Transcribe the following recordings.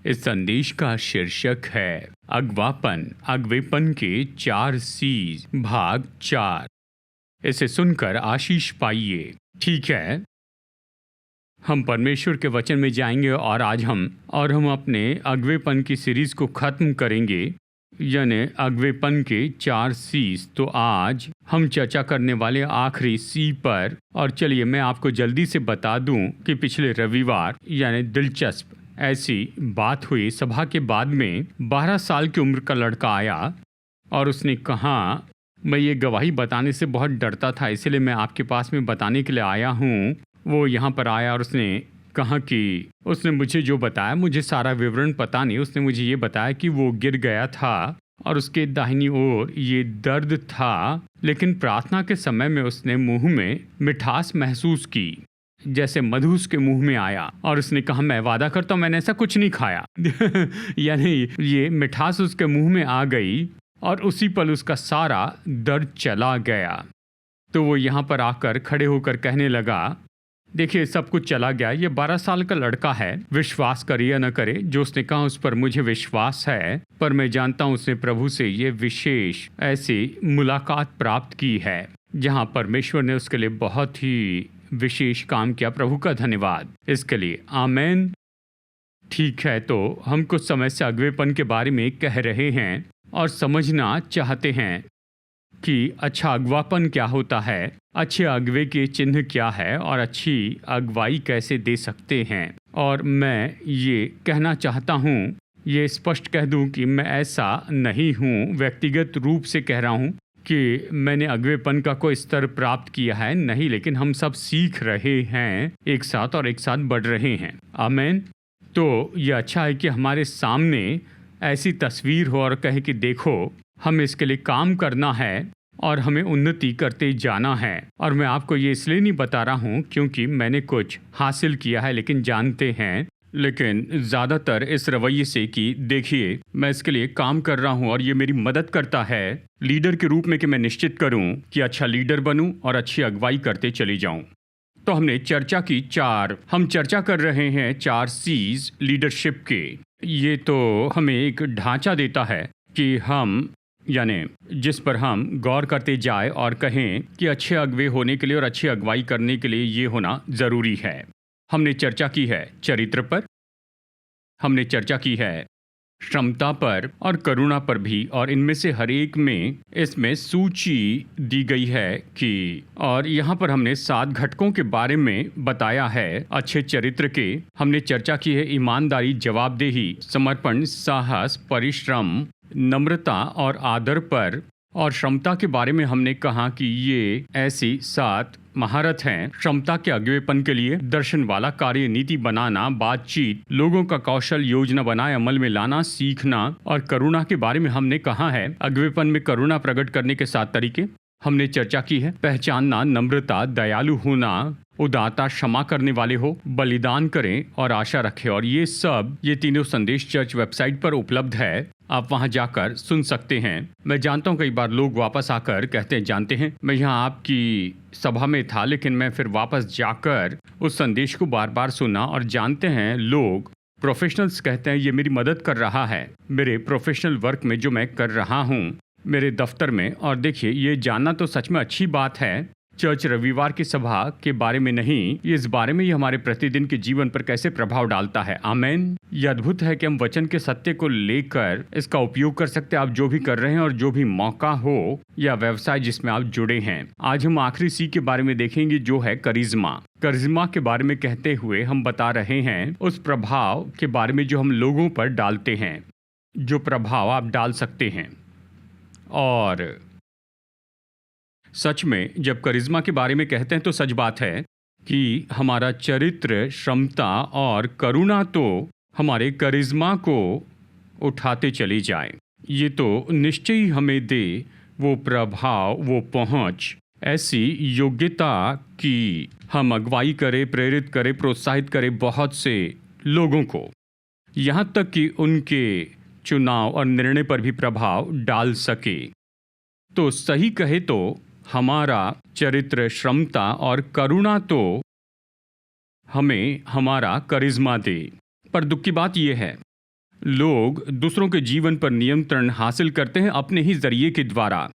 इस संदेश का शीर्षक है अगवापन अगवेपन के 4 सीज भाग 4। इसे सुनकर आशीष पाइए। ठीक है, हम परमेश्वर के वचन में जाएंगे और आज हम अपने अगवेपन की सीरीज को खत्म करेंगे, यानी अगवेपन के 4 सीज। तो आज हम चर्चा करने वाले आखिरी सी पर। और चलिए मैं आपको जल्दी से बता दूं कि पिछले रविवार यानी दिलचस्प ऐसी बात हुई। सभा के बाद में 12 साल की उम्र का लड़का आया और उसने कहा, मैं ये गवाही बताने से बहुत डरता था, इसलिए मैं आपके पास में बताने के लिए आया हूँ। वो यहाँ पर आया और उसने कहा कि उसने मुझे जो बताया, मुझे सारा विवरण पता नहीं, उसने मुझे ये बताया कि वो गिर गया था और उसके दाहिनी ओर ये दर्द था, लेकिन प्रार्थना के समय में उसने मुंह में मिठास महसूस की, जैसे मधु उसके मुंह में आया। और उसने कहा, मैं वादा करता हूँ मैंने ऐसा कुछ नहीं खाया। यानी ये मिठास उसके मुंह में आ गई और उसी पल उसका सारा दर्द चला गया। तो वो यहाँ पर आकर खड़े होकर कहने लगा, देखिए सब कुछ चला गया, ये 12 साल का लड़का है, विश्वास करे या न करे, जो उसने कहा उस पर मुझे विश्वास है, पर मैं जानता हूँ उसने प्रभु से ये विशेष ऐसी मुलाकात प्राप्त की है जहाँ परमेश्वर ने उसके लिए बहुत ही विशेष काम किया। प्रभु का धन्यवाद इसके लिए, आमेन। ठीक है, तो हम कुछ समय से अगवेपन के बारे में कह रहे हैं और समझना चाहते हैं कि अच्छा अगवापन क्या होता है, अच्छे अगवे के चिन्ह क्या है और अच्छी अगवाई कैसे दे सकते हैं। और मैं ये कहना चाहता हूँ, ये स्पष्ट कह दूँ कि मैं ऐसा नहीं हूँ, व्यक्तिगत रूप से कह रहा हूँ कि मैंने अगवेपन का कोई स्तर प्राप्त किया है, नहीं, लेकिन हम सब सीख रहे हैं एक साथ और एक साथ बढ़ रहे हैं। आमेन। तो ये अच्छा है कि हमारे सामने ऐसी तस्वीर हो और कहे कि देखो हम इसके लिए काम करना है और हमें उन्नति करते जाना है। और मैं आपको ये इसलिए नहीं बता रहा हूँ क्योंकि मैंने कुछ हासिल किया है, लेकिन जानते हैं, लेकिन ज़्यादातर इस रवैये से कि देखिए मैं इसके लिए काम कर रहा हूँ और ये मेरी मदद करता है लीडर के रूप में कि मैं निश्चित करूँ कि अच्छा लीडर बनूँ और अच्छी अगुवाई करते चली जाऊँ। तो हमने चर्चा की हम चर्चा कर रहे हैं 4 सीज लीडरशिप के। ये तो हमें एक ढांचा देता है कि हम, यानी जिस पर हम गौर करते जाए और कहें कि अच्छे अगवे होने के लिए और अच्छी अगुवाई करने के लिए ये होना ज़रूरी है। हमने चर्चा की है चरित्र पर, हमने चर्चा की है क्षमता पर और करुणा पर भी, और इनमें से हर एक में इसमें सूची दी गई है कि, और यहाँ पर हमने 7 घटकों के बारे में बताया है अच्छे चरित्र के। हमने चर्चा की है ईमानदारी, जवाबदेही, समर्पण, साहस, परिश्रम, नम्रता और आदर पर। और क्षमता के बारे में हमने कहा कि ये ऐसी 7 महारत हैं क्षमता के अगवेपन के लिए: दर्शन वाला कार्य, नीति बनाना, बातचीत, लोगों का कौशल, योजना बनाए अमल में लाना, सीखना। और करुणा के बारे में हमने कहा है अगवेपन में करुणा प्रकट करने के 7 तरीके हमने चर्चा की है: पहचानना, नम्रता, दयालु होना, उदारता, क्षमा करने वाले हो, बलिदान करें और आशा रखें। और ये तीनों संदेश चर्च वेबसाइट पर उपलब्ध है, आप वहां जाकर सुन सकते हैं। मैं जानता हूं कई बार लोग वापस आकर कहते हैं, जानते हैं मैं यहां आपकी सभा में था लेकिन मैं फिर वापस जाकर उस संदेश को बार बार सुना। और जानते हैं लोग प्रोफेशनल्स कहते हैं ये मेरी मदद कर रहा है मेरे प्रोफेशनल वर्क में जो मैं कर रहा हूँ मेरे दफ्तर में। और देखिए ये जानना तो सच में अच्छी बात है, चर्च रविवार की सभा के बारे में नहीं, इस बारे में ये हमारे प्रतिदिन के जीवन पर कैसे प्रभाव डालता है। आमेन। ये अद्भुत है कि हम वचन के सत्य को लेकर इसका उपयोग कर सकते हैं, आप जो भी कर रहे हैं और जो भी मौका हो या व्यवसाय जिसमें आप जुड़े हैं। आज हम आखिरी सी के बारे में देखेंगे जो है करिश्मा। करिश्मा के बारे में कहते हुए हम बता रहे हैं उस प्रभाव के बारे में जो हम लोगों पर डालते हैं, जो प्रभाव आप डाल सकते हैं। और सच में जब करिश्मा के बारे में कहते हैं तो सच बात है कि हमारा चरित्र, क्षमता और करुणा तो हमारे करिश्मा को उठाते चली जाए। ये तो निश्चय ही हमें दे वो प्रभाव, वो पहुंच, ऐसी योग्यता कि हम अगुवाई करें, प्रेरित करें, प्रोत्साहित करें बहुत से लोगों को, यहाँ तक कि उनके चुनाव और निर्णय पर भी प्रभाव डाल सके। तो सही कहे तो हमारा चरित्र, क्षमता और करुणा तो हमें हमारा करिश्मा दे। पर दुख की बात यह है लोग दूसरों के जीवन पर नियंत्रण हासिल करते हैं अपने ही जरिए के द्वारा।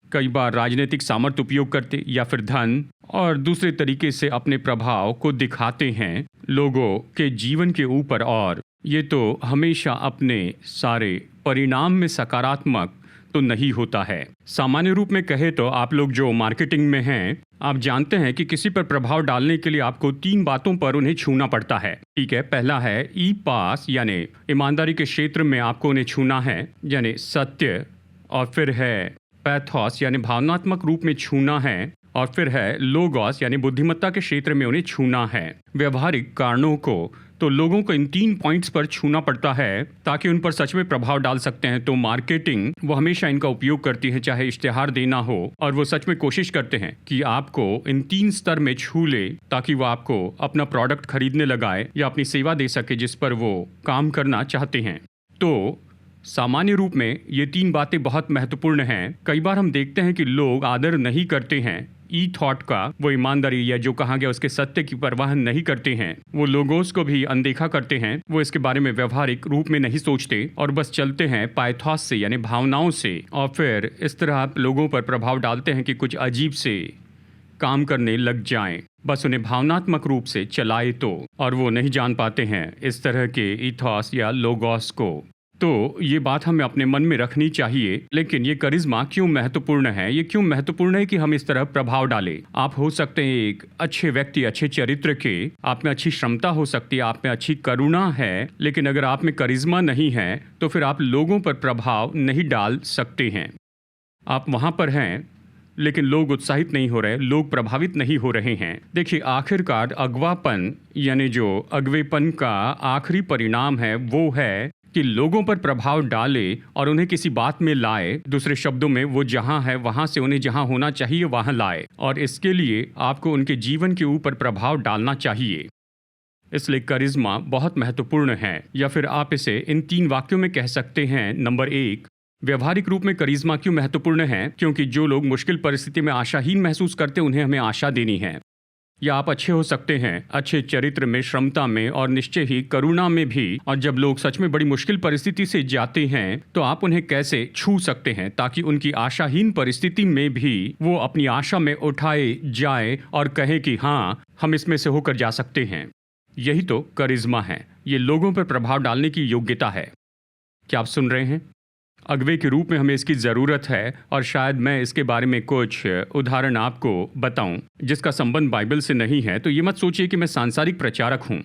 कई बार राजनीतिक सामर्थ्य उपयोग करते या फिर धन और दूसरे तरीके से अपने प्रभाव को दिखाते हैं लोगों के जीवन के ऊपर, और ये तो हमेशा अपने सारे परिणाम में सकारात्मक तो नहीं होता है। सामान्य रूप में कहे तो आप लोग जो मार्केटिंग में हैं, आप जानते हैं कि किसी पर प्रभाव डालने के लिए आपको 3 बातों पर उन्हें छूना पड़ता है। ठीक है, पहला है ई पास, यानी ईमानदारी के क्षेत्र में आपको उन्हें छूना है, यानी सत्य, और फिर है पैथोस यानी भावनात्मक रूप में छूना है, और फिर है लोगोस यानी बुद्धिमत्ता के क्षेत्र में उन्हें छूना है। व्यवहारिक कारणों को तो लोगों को इन 3 पॉइंट्स पर छूना पड़ता है ताकि उन पर सच में प्रभाव डाल सकते हैं। तो मार्केटिंग वो हमेशा इनका उपयोग करती है, चाहे इश्तिहार देना हो, और वो सच में कोशिश करते हैं कि आपको इन 3 स्तर में छू ले ताकि वो आपको अपना प्रोडक्ट खरीदने लगाए या अपनी सेवा दे सके जिस पर वो काम करना चाहते हैं। तो सामान्य रूप में ये 3 बातें बहुत महत्वपूर्ण हैं। कई बार हम देखते हैं कि लोग आदर नहीं करते हैं ई थॉट का, वो ईमानदारी या जो कहा गया उसके सत्य की परवाह नहीं करते हैं। वो लोगोस को भी अनदेखा करते हैं, वो इसके बारे में व्यवहारिक रूप में नहीं सोचते और बस चलते हैं पाइथॉस से यानी भावनाओं से, और फिर इस तरह आप लोगों पर प्रभाव डालते हैं कि कुछ अजीब से काम करने लग जाएं। बस उन्हें भावनात्मक रूप से चलाए तो, और वो नहीं जान पाते हैं इस तरह के इथॉस या लोगोस को। तो ये बात हमें अपने मन में रखनी चाहिए। लेकिन ये करिश्मा क्यों महत्वपूर्ण है? ये क्यों महत्वपूर्ण है कि हम इस तरह प्रभाव डालें? आप हो सकते हैं एक अच्छे व्यक्ति, अच्छे चरित्र के, आप में अच्छी क्षमता हो सकती है, आप में अच्छी करुणा है, लेकिन अगर आप में करिश्मा नहीं है तो फिर आप लोगों पर प्रभाव नहीं डाल सकते हैं। आप वहाँ पर हैं लेकिन लोग उत्साहित नहीं हो रहे, लोग प्रभावित नहीं हो रहे हैं। देखिए, आखिरकार अगवापन यानी जो अगवेपन का आखिरी परिणाम है वो है कि लोगों पर प्रभाव डाले और उन्हें किसी बात में लाए। दूसरे शब्दों में, वो जहां है वहां से उन्हें जहां होना चाहिए वहां लाए, और इसके लिए आपको उनके जीवन के ऊपर प्रभाव डालना चाहिए। इसलिए करिश्मा बहुत महत्वपूर्ण है, या फिर आप इसे इन 3 वाक्यों में कह सकते हैं। नंबर 1, व्यवहारिक रूप में करिश्मा क्यों महत्वपूर्ण है? क्योंकि जो लोग मुश्किल परिस्थिति में आशाहीन महसूस करते हैं उन्हें हमें आशा देनी है। या आप अच्छे हो सकते हैं, अच्छे चरित्र में, क्षमता में और निश्चय ही करुणा में भी, और जब लोग सच में बड़ी मुश्किल परिस्थिति से जाते हैं तो आप उन्हें कैसे छू सकते हैं ताकि उनकी आशाहीन परिस्थिति में भी वो अपनी आशा में उठाए जाए और कहें कि हाँ, हम इसमें से होकर जा सकते हैं। यही तो करिश्मा है, ये लोगों पर प्रभाव डालने की योग्यता है। क्या आप सुन रहे हैं? अगवे के रूप में हमें इसकी ज़रूरत है, और शायद मैं इसके बारे में कुछ उदाहरण आपको बताऊं जिसका संबंध बाइबल से नहीं है। तो ये मत सोचिए कि मैं सांसारिक प्रचारक हूं।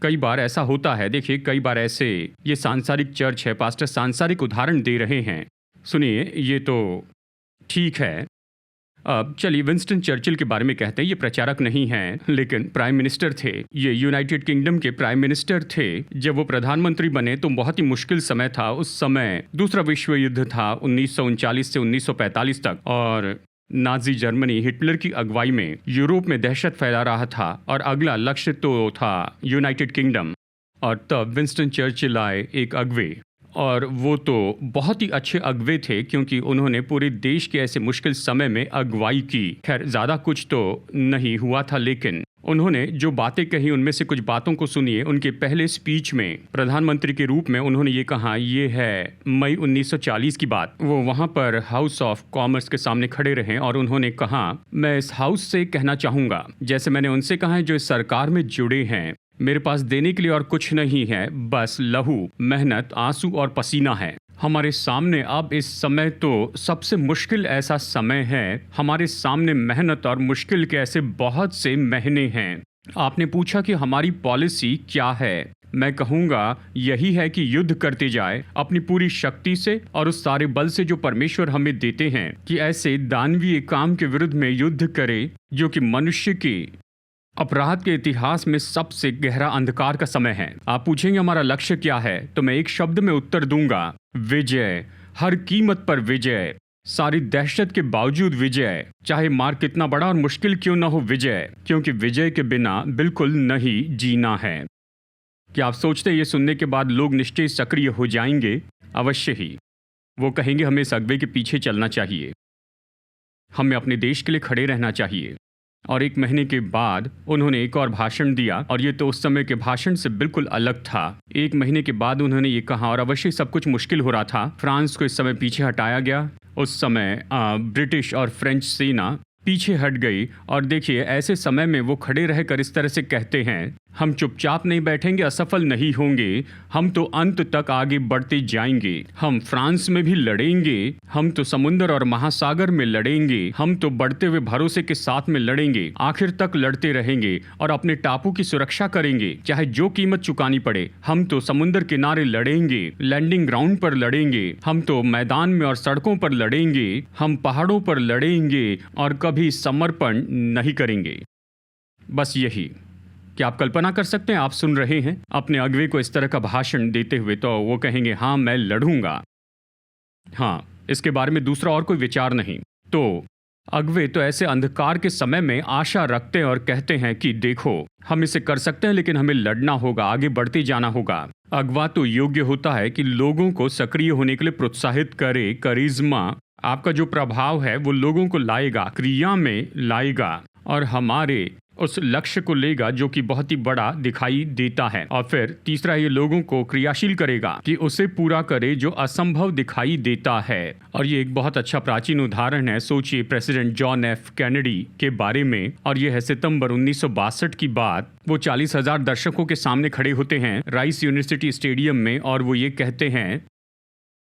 कई बार ऐसा होता है, देखिए, कई बार ऐसे ये सांसारिक चर्च है, पास्टर सांसारिक उदाहरण दे रहे हैं। सुनिए, ये तो ठीक है। अब चलिए विंस्टन चर्चिल के बारे में कहते हैं। ये प्रचारक नहीं हैं लेकिन प्राइम मिनिस्टर थे। ये यूनाइटेड किंगडम के प्राइम मिनिस्टर थे। जब वो प्रधानमंत्री बने तो बहुत ही मुश्किल समय था। उस समय दूसरा विश्व युद्ध था 1939 से 1945 तक, और नाजी जर्मनी हिटलर की अगुवाई में यूरोप में दहशत फैला रहा था, और अगला लक्ष्य तो था यूनाइटेड किंगडम। और तब विंस्टन चर्चिल आए, एक अगवे, और वो तो बहुत ही अच्छे अगवे थे क्योंकि उन्होंने पूरे देश के ऐसे मुश्किल समय में अगुवाई की। खैर, ज़्यादा कुछ तो नहीं हुआ था, लेकिन उन्होंने जो बातें कही उनमें से कुछ बातों को सुनिए। उनके पहले स्पीच में प्रधानमंत्री के रूप में उन्होंने ये कहा, ये है मई 1940 की बात। वो वहाँ पर हाउस ऑफ कॉमर्स के सामने खड़े रहे और उन्होंने कहा, मैं इस हाउस से कहना चाहूँगा, जैसे मैंने उनसे कहा है जो इस सरकार में जुड़े हैं, मेरे पास देने के लिए और कुछ नहीं है, बस लहू, मेहनत, आंसू और पसीना है। हमारे सामने अब इस समय तो सबसे मुश्किल ऐसा समय है। हमारे सामने मेहनत और मुश्किल के ऐसे बहुत से महीने हैं। आपने पूछा कि हमारी पॉलिसी क्या है? मैं कहूँगा यही है कि युद्ध करते जाए अपनी पूरी शक्ति से और उस सारे बल से जो परमेश्वर हमें देते हैं, कि ऐसे दानवीय काम के विरुद्ध में युद्ध करे जो कि मनुष्य के अपराध के इतिहास में सबसे गहरा अंधकार का समय है। आप पूछेंगे हमारा लक्ष्य क्या है, तो मैं एक शब्द में उत्तर दूंगा, विजय। हर कीमत पर विजय, सारी दहशत के बावजूद विजय, चाहे मार्ग कितना बड़ा और मुश्किल क्यों ना हो, विजय। क्योंकि विजय के बिना बिल्कुल नहीं जीना है। क्या आप सोचते हैं ये सुनने के बाद लोग निश्चय सक्रिय हो जाएंगे? अवश्य ही। वो कहेंगे हमें इस अगवे के पीछे चलना चाहिए, हमें अपने देश के लिए खड़े रहना चाहिए, और 1 महीने के बाद उन्होंने एक और भाषण दिया, और ये तो उस समय के भाषण से बिल्कुल अलग था। 1 महीने के बाद उन्होंने ये कहा, और अवश्य सब कुछ मुश्किल हो रहा था। फ्रांस को इस समय पीछे हटाया गया। उस समय ब्रिटिश और फ्रेंच सेना पीछे हट गई। और देखिए, ऐसे समय में वो खड़े रहकर इस तरह से कहते हैं, हम चुपचाप नहीं बैठेंगे, असफल नहीं होंगे, हम तो अंत तक आगे बढ़ते जाएंगे। हम फ्रांस में भी लड़ेंगे, हम तो समुद्र और महासागर में लड़ेंगे, हम तो बढ़ते हुए भरोसे के साथ में लड़ेंगे, आखिर तक लड़ते रहेंगे और अपने टापू की सुरक्षा करेंगे, चाहे जो कीमत चुकानी पड़े। हम तो समुद्र किनारे लड़ेंगे, लैंडिंग ग्राउंड पर लड़ेंगे, हम तो मैदान में और सड़कों पर लड़ेंगे, हम पहाड़ों पर लड़ेंगे और कभी समर्पण नहीं करेंगे। बस यही। क्या आप कल्पना कर सकते हैं, आप सुन रहे हैं अपने अगुवे को इस तरह का भाषण देते हुए, तो वो कहेंगे, हाँ मैं लड़ूंगा, हाँ, इसके बारे में दूसरा और कोई विचार नहीं। तो अगुवे तो ऐसे अंधकार के समय में आशा रखते हैं और कहते हैं कि देखो, हम इसे कर सकते हैं, लेकिन हमें लड़ना होगा, आगे बढ़ते जाना होगा। अगवा तो योग्य होता है कि लोगों को सक्रिय होने के लिए प्रोत्साहित करे। करिश्मा, आपका जो प्रभाव है वो लोगों को लाएगा, क्रिया में लाएगा और हमारे उस लक्ष्य को लेगा जो कि बहुत ही बड़ा दिखाई देता है। और फिर तीसरा, ये लोगों को क्रियाशील करेगा कि उसे पूरा करे जो असंभव दिखाई देता है। और ये एक बहुत अच्छा प्राचीन उदाहरण है। सोचिए प्रेसिडेंट जॉन एफ कैनेडी के बारे में, और ये है सितंबर 1962 की बात। वो 40,000 दर्शकों के सामने खड़े होते हैं राइस यूनिवर्सिटी स्टेडियम में, और वो ये कहते हैं,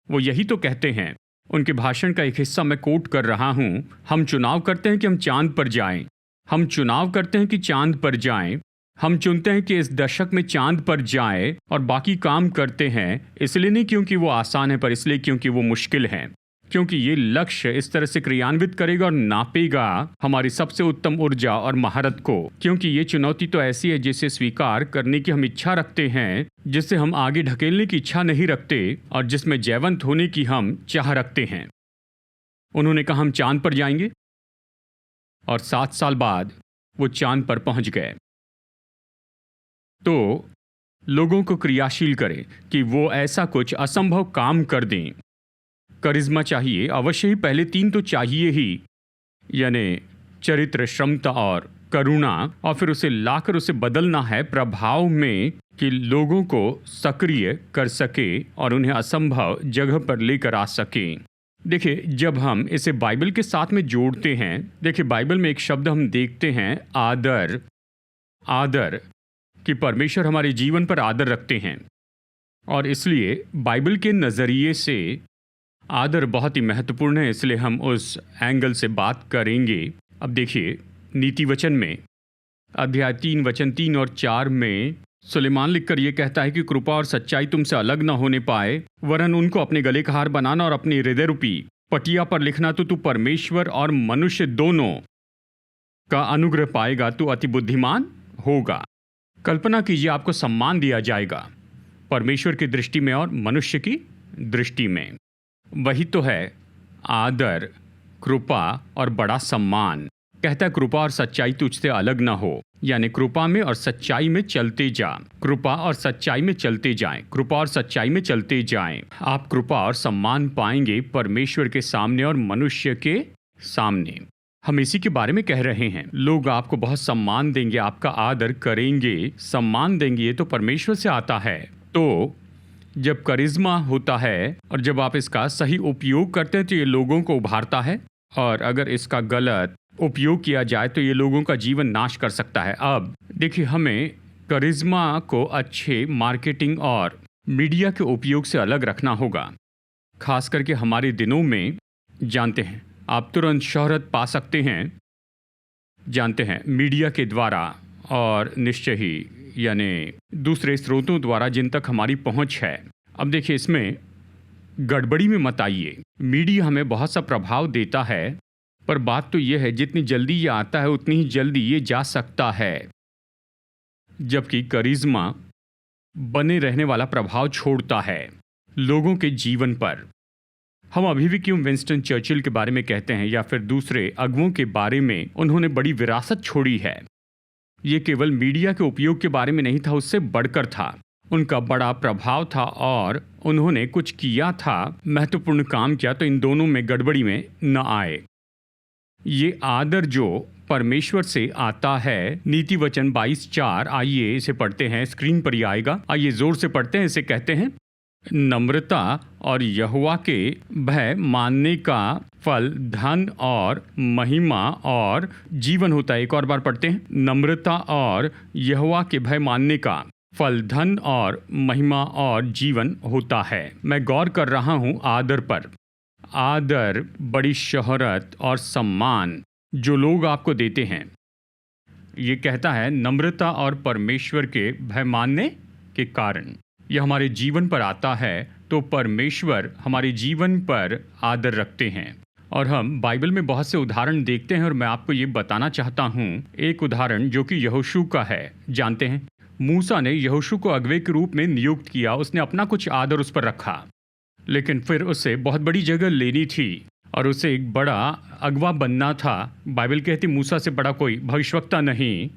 वो यही तो कहते हैं। उनके भाषण का एक हिस्सा मैं कोट कर रहा हूँ, हम चुनाव करते हैं कि हम चांद पर जाएं, हम चुनाव करते हैं कि चांद पर जाएं, हम चुनते हैं कि इस दशक में चांद पर जाएं, और बाकी काम करते हैं इसलिए नहीं क्योंकि वो आसान है, पर इसलिए क्योंकि वो मुश्किल है, क्योंकि ये लक्ष्य इस तरह से क्रियान्वित करेगा और नापेगा हमारी सबसे उत्तम ऊर्जा और महारत को। क्योंकि ये चुनौती तो ऐसी है जिसे स्वीकार करने की हम इच्छा रखते हैं, जिससे हम आगे ढकेलने की इच्छा नहीं रखते, और जिसमें जयवंत होने की हम चाह रखते हैं। उन्होंने कहा, हम चांद पर जाएंगे, और 7 साल बाद वो चांद पर पहुंच गए। तो लोगों को क्रियाशील करें कि वो ऐसा कुछ असंभव काम कर दें। करिश्मा चाहिए, अवश्य ही पहले 3 तो चाहिए ही, यानी चरित्र, क्षमता और करुणा, और फिर उसे लाकर उसे बदलना है प्रभाव में कि लोगों को सक्रिय कर सके और उन्हें असंभव जगह पर लेकर आ सके। देखिए, जब हम इसे बाइबल के साथ में जोड़ते हैं, देखिए बाइबल में एक शब्द हम देखते हैं, आदर। आदर कि परमेश्वर हमारे जीवन पर आदर रखते हैं, और इसलिए बाइबल के नज़रिए से आदर बहुत ही महत्वपूर्ण है, इसलिए हम उस एंगल से बात करेंगे। अब देखिए, नीति वचन में अध्याय 3 वचन 3 और 4 में सुलेमान लिखकर ये कहता है कि कृपा और सच्चाई तुमसे अलग न होने पाए, वरन उनको अपने गले का हार बनाना और अपनी हृदय रूपी पटिया पर लिखना, तो तू परमेश्वर और मनुष्य दोनों का अनुग्रह पाएगा, तू अति बुद्धिमान होगा। कल्पना कीजिए, आपको सम्मान दिया जाएगा परमेश्वर की दृष्टि में और मनुष्य की दृष्टि में। वही तो है आदर, कृपा और बड़ा सम्मान। कहता है कृपा और सच्चाई तुझसे अलग ना हो, यानी कृपा में और सच्चाई में चलते जा, कृपा और सच्चाई में चलते जाएं, कृपा और सच्चाई में चलते जाएं। आप कृपा और सम्मान पाएंगे परमेश्वर के सामने और मनुष्य के सामने। हम इसी के बारे में कह रहे हैं। लोग आपको बहुत सम्मान देंगे, आपका आदर करेंगे, सम्मान देंगे, ये तो परमेश्वर से आता है। तो जब करिश्मा होता है और जब आप इसका सही उपयोग करते हैं तो ये लोगों को उभारता है, और अगर इसका गलत उपयोग किया जाए तो ये लोगों का जीवन नाश कर सकता है। अब देखिए, हमें करिश्मा को अच्छे मार्केटिंग और मीडिया के उपयोग से अलग रखना होगा। खास करके हमारे दिनों में जानते हैं, आप तुरंत शोहरत पा सकते हैं, जानते हैं, मीडिया के द्वारा और निश्चय ही यानी दूसरे स्रोतों द्वारा जिन तक हमारी पहुंच है। अब देखिए, इसमें गड़बड़ी में मत आइए। मीडिया हमें बहुत सा प्रभाव देता है, पर बात तो यह है जितनी जल्दी ये आता है उतनी ही जल्दी ये जा सकता है, जबकि करिश्मा बने रहने वाला प्रभाव छोड़ता है लोगों के जीवन पर। हम अभी भी क्यों विंस्टन चर्चिल के बारे में कहते हैं या फिर दूसरे अगुओं के बारे में, उन्होंने बड़ी विरासत छोड़ी है। ये केवल मीडिया के उपयोग के बारे में नहीं था, उससे बढ़कर था। उनका बड़ा प्रभाव था और उन्होंने कुछ किया था, महत्वपूर्ण काम किया, तो इन दोनों में गड़बड़ी में न आए। ये आदर जो परमेश्वर से आता है। नीति वचन 22:4, आइए इसे पढ़ते हैं, स्क्रीन पर ही आएगा। आइए जोर से पढ़ते हैं। इसे कहते हैं, नम्रता और यहोवा के भय मानने का फल धन और महिमा और जीवन होता है। एक और बार पढ़ते हैं, नम्रता और यहोवा के भय मानने का फल धन और महिमा और जीवन होता है। मैं गौर कर रहा हूँ आदर पर। आदर, बड़ी शोहरत और सम्मान जो लोग आपको देते हैं। ये कहता है नम्रता और परमेश्वर के भय मानने के कारण यह हमारे जीवन पर आता है, तो परमेश्वर हमारे जीवन पर आदर रखते हैं। और हम बाइबल में बहुत से उदाहरण देखते हैं और मैं आपको ये बताना चाहता हूँ एक उदाहरण जो कि यहोशू का है। जानते हैं, मूसा ने यहोशू को अगुवे के रूप में नियुक्त किया। उसने अपना कुछ आदर उस पर रखा, लेकिन फिर उसे बहुत बड़ी जगह लेनी थी और उसे एक बड़ा अगवा बनना था। बाइबल कहती मूसा से बड़ा कोई भविष्यवक्ता नहीं।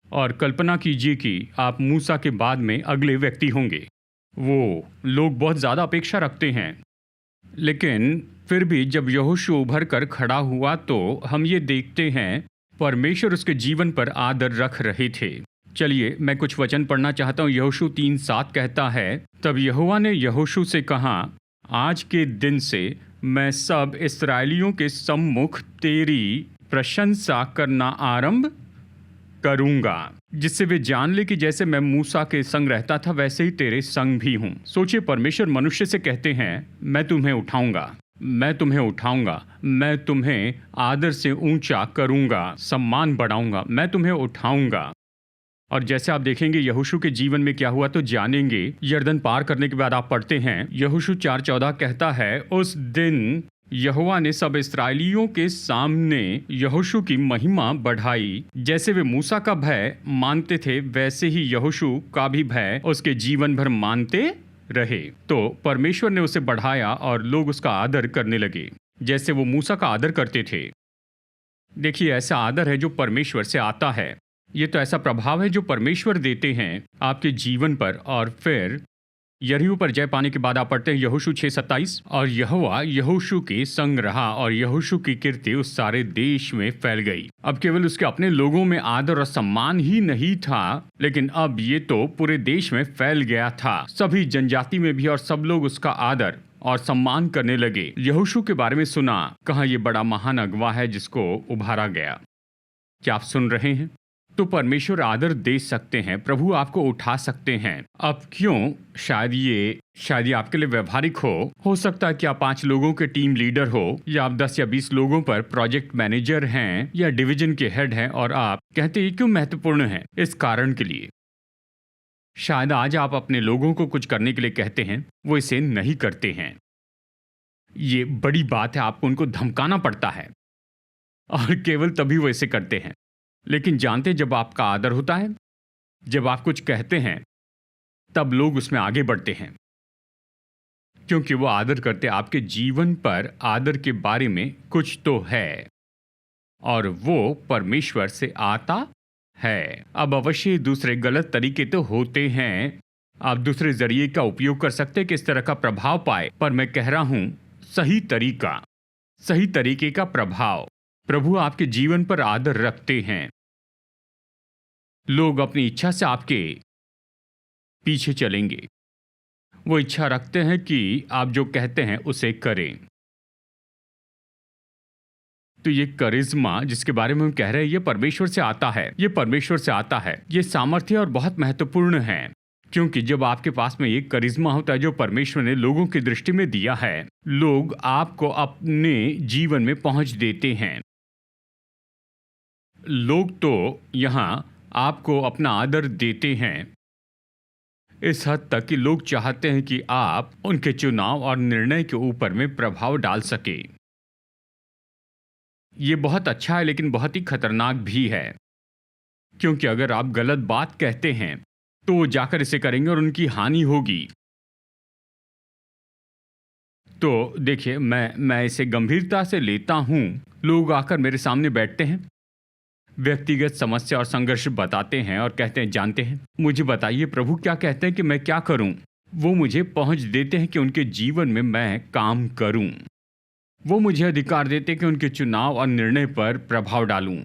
और कल्पना कीजिए कि आप मूसा के बाद में अगले व्यक्ति होंगे। वो लोग बहुत ज़्यादा अपेक्षा रखते हैं, लेकिन फिर भी जब यहोशू उभर कर खड़ा हुआ तो हम ये देखते हैं परमेश्वर उसके जीवन पर आदर रख रहे थे। चलिए मैं कुछ वचन पढ़ना चाहता हूँ। यहोशू 3:7 कहता है, तब यहोवा ने यहोशू से कहा, आज के दिन से मैं सब इस्राएलियों के सम्मुख तेरी प्रशंसा करना आरंभ करूंगा, जिससे वे जान ले कि जैसे मैं मूसा के संग रहता था वैसे ही तेरे संग भी हूँ। सोचिए, परमेश्वर मनुष्य से कहते हैं, मैं तुम्हें उठाऊंगा, मैं तुम्हें उठाऊंगा, मैं तुम्हें आदर से ऊंचा करूंगा, सम्मान बढ़ाऊंगा, मैं तुम्हें उठाऊंगा। और जैसे आप देखेंगे यहोशू के जीवन में क्या हुआ तो जानेंगे। यरदन पार करने के बाद आप पढ़ते हैं, यहोशू 4:14 कहता है, उस दिन यहोवा ने सब इस्राएलियों के सामने यहोशू की महिमा बढ़ाई। जैसे वे मूसा का भय मानते थे वैसे ही यहोशू का भी भय उसके जीवन भर मानते रहे। तो परमेश्वर ने उसे बढ़ाया और लोग उसका आदर करने लगे जैसे वो मूसा का आदर करते थे। देखिए, ऐसा आदर है जो परमेश्वर से आता है। ये तो ऐसा प्रभाव है जो परमेश्वर देते हैं आपके जीवन पर। और फिर यरीहो पर जय पाने के बाद आप पढ़ते हैं यहोशू 6:27, और यहोवा यहोशू के संग रहा और यहोशू की कीर्ति उस सारे देश में फैल गई। अब केवल उसके अपने लोगों में आदर और सम्मान ही नहीं था, लेकिन अब ये तो पूरे देश में फैल गया था, सभी जनजाति में भी, और सब लोग उसका आदर और सम्मान करने लगे। यहोशू के बारे में सुना, कहा यह बड़ा महान अगवा है जिसको उभारा गया। क्या आप सुन रहे हैं? तो परमेश्वर आदर दे सकते हैं, प्रभु आपको उठा सकते हैं। अब क्यों? शायद ये आपके लिए व्यवहारिक हो सकता है कि आप 5 लोगों के टीम लीडर हो, या आप 10 या 20 लोगों पर प्रोजेक्ट मैनेजर हैं या डिवीजन के हेड हैं, और आप कहते हैं क्यों महत्वपूर्ण है? इस कारण के लिए। शायद आज आप अपने लोगों को कुछ करने के लिए कहते हैं, वो इसे नहीं करते हैं। ये बड़ी बात है, आपको उनको धमकाना पड़ता है और केवल तभी वो इसे करते हैं। लेकिन जानते, जब आपका आदर होता है, जब आप कुछ कहते हैं, तब लोग उसमें आगे बढ़ते हैं, क्योंकि वो आदर करते। आपके जीवन पर आदर के बारे में कुछ तो है और वो परमेश्वर से आता है। अब अवश्य दूसरे गलत तरीके तो होते हैं, आप दूसरे जरिए का उपयोग कर सकते हैं कि इस तरह का प्रभाव पाए, पर मैं कह रहा हूं सही तरीके का प्रभाव। प्रभु आपके जीवन पर आदर रखते हैं। लोग अपनी इच्छा से आपके पीछे चलेंगे, वो इच्छा रखते हैं कि आप जो कहते हैं उसे करें। तो ये करिश्मा जिसके बारे में हम कह रहे हैं, ये परमेश्वर से आता है, ये परमेश्वर से आता है। ये सामर्थ्य और बहुत महत्वपूर्ण है, क्योंकि जब आपके पास में एक करिश्मा होता है जो परमेश्वर ने लोगों की दृष्टि में दिया है, लोग आपको अपने जीवन में पहुंच देते हैं। लोग तो यहां आपको अपना आदर देते हैं इस हद तक कि लोग चाहते हैं कि आप उनके चुनाव और निर्णय के ऊपर में प्रभाव डाल सके। ये बहुत अच्छा है, लेकिन बहुत ही खतरनाक भी है, क्योंकि अगर आप गलत बात कहते हैं तो वो जाकर इसे करेंगे और उनकी हानि होगी। तो देखिए, मैं इसे गंभीरता से लेता हूं। लोग आकर मेरे सामने बैठते हैं, व्यक्तिगत समस्या और संघर्ष बताते हैं और कहते हैं, जानते हैं, मुझे बताइए प्रभु क्या कहते हैं कि मैं क्या करूं। वो मुझे पहुंच देते हैं कि उनके जीवन में मैं काम करूं। वो मुझे अधिकार देते हैं कि उनके चुनाव और निर्णय पर प्रभाव डालूं।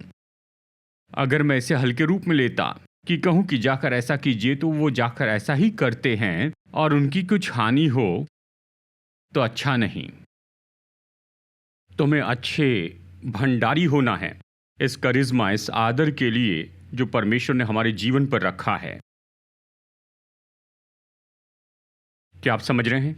अगर मैं इसे हल्के रूप में लेता कि कहूं कि जाकर ऐसा कीजिए, तो वो जाकर ऐसा ही करते हैं और उनकी कुछ हानि हो तो अच्छा नहीं। तुम्हें अच्छे भंडारी होना है इस करिश्मा, इस आदर के लिए जो परमेश्वर ने हमारे जीवन पर रखा है। क्या आप समझ रहे हैं?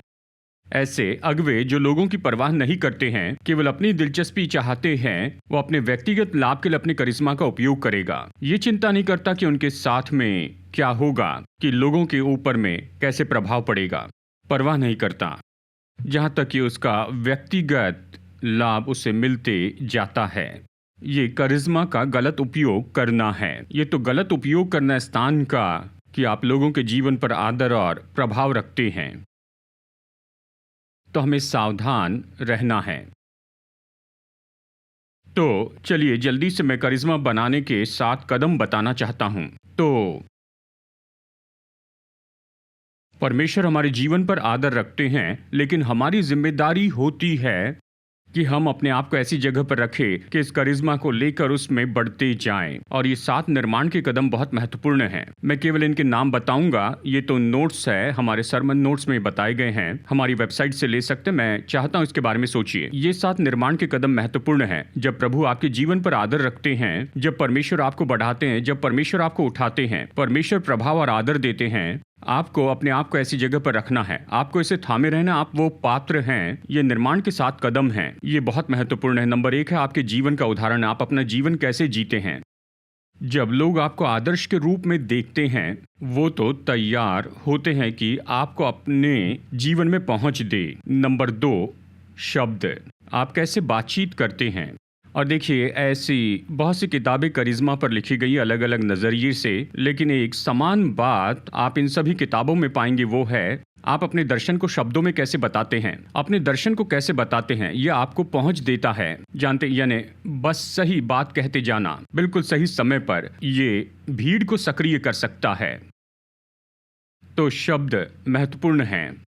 ऐसे अगुवे जो लोगों की परवाह नहीं करते हैं, केवल अपनी दिलचस्पी चाहते हैं, वो अपने व्यक्तिगत लाभ के लिए अपने करिश्मा का उपयोग करेगा। ये चिंता नहीं करता कि उनके साथ में क्या होगा, कि लोगों के ऊपर में कैसे प्रभाव पड़ेगा। परवाह नहीं करता, जहां तक कि उसका व्यक्तिगत लाभ उसे मिलते जाता है। ये करिश्मा का गलत उपयोग करना है। ये तो गलत उपयोग करना स्थान का कि आप लोगों के जीवन पर आदर और प्रभाव रखते हैं। तो हमें सावधान रहना है। तो चलिए जल्दी से मैं करिश्मा बनाने के 7 कदम बताना चाहता हूं। तो परमेश्वर हमारे जीवन पर आदर रखते हैं, लेकिन हमारी जिम्मेदारी होती है कि हम अपने आप को ऐसी जगह पर रखें कि इस करिश्मा को लेकर उसमें बढ़ते जाएं। और ये 7 निर्माण के कदम बहुत महत्वपूर्ण हैं। मैं केवल इनके नाम बताऊंगा। ये तो नोट्स है, हमारे सरमन नोट्स में बताए गए हैं, हमारी वेबसाइट से ले सकते हैं। मैं चाहता हूं इसके बारे में सोचिए। ये 7 निर्माण के कदम महत्वपूर्ण हैं। जब प्रभु आपके जीवन पर आदर रखते हैं, जब परमेश्वर आपको बढ़ाते हैं, जब परमेश्वर आपको उठाते हैं, परमेश्वर प्रभाव और आदर देते हैं, आपको अपने आप को ऐसी जगह पर रखना है। आपको इसे थामे रहना। आप वो पात्र हैं। ये निर्माण के 7 कदम हैं। ये बहुत महत्वपूर्ण है। नंबर 1 है आपके जीवन का उदाहरण। आप अपना जीवन कैसे जीते हैं। जब लोग आपको आदर्श के रूप में देखते हैं, वो तो तैयार होते हैं कि आपको अपने जीवन में पहुंच दे। नंबर 2, शब्द। आप कैसे बातचीत करते हैं। और देखिए, ऐसी बहुत सी किताबें करिश्मा पर लिखी गई अलग अलग नज़रिए से, लेकिन एक समान बात आप इन सभी किताबों में पाएंगे, वो है आप अपने दर्शन को शब्दों में कैसे बताते हैं। अपने दर्शन को कैसे बताते हैं, ये आपको पहुंच देता है। जानते, यानी बस सही बात कहते जाना बिल्कुल सही समय पर, ये भीड़ को सक्रिय कर सकता है। तो शब्द महत्वपूर्ण हैं।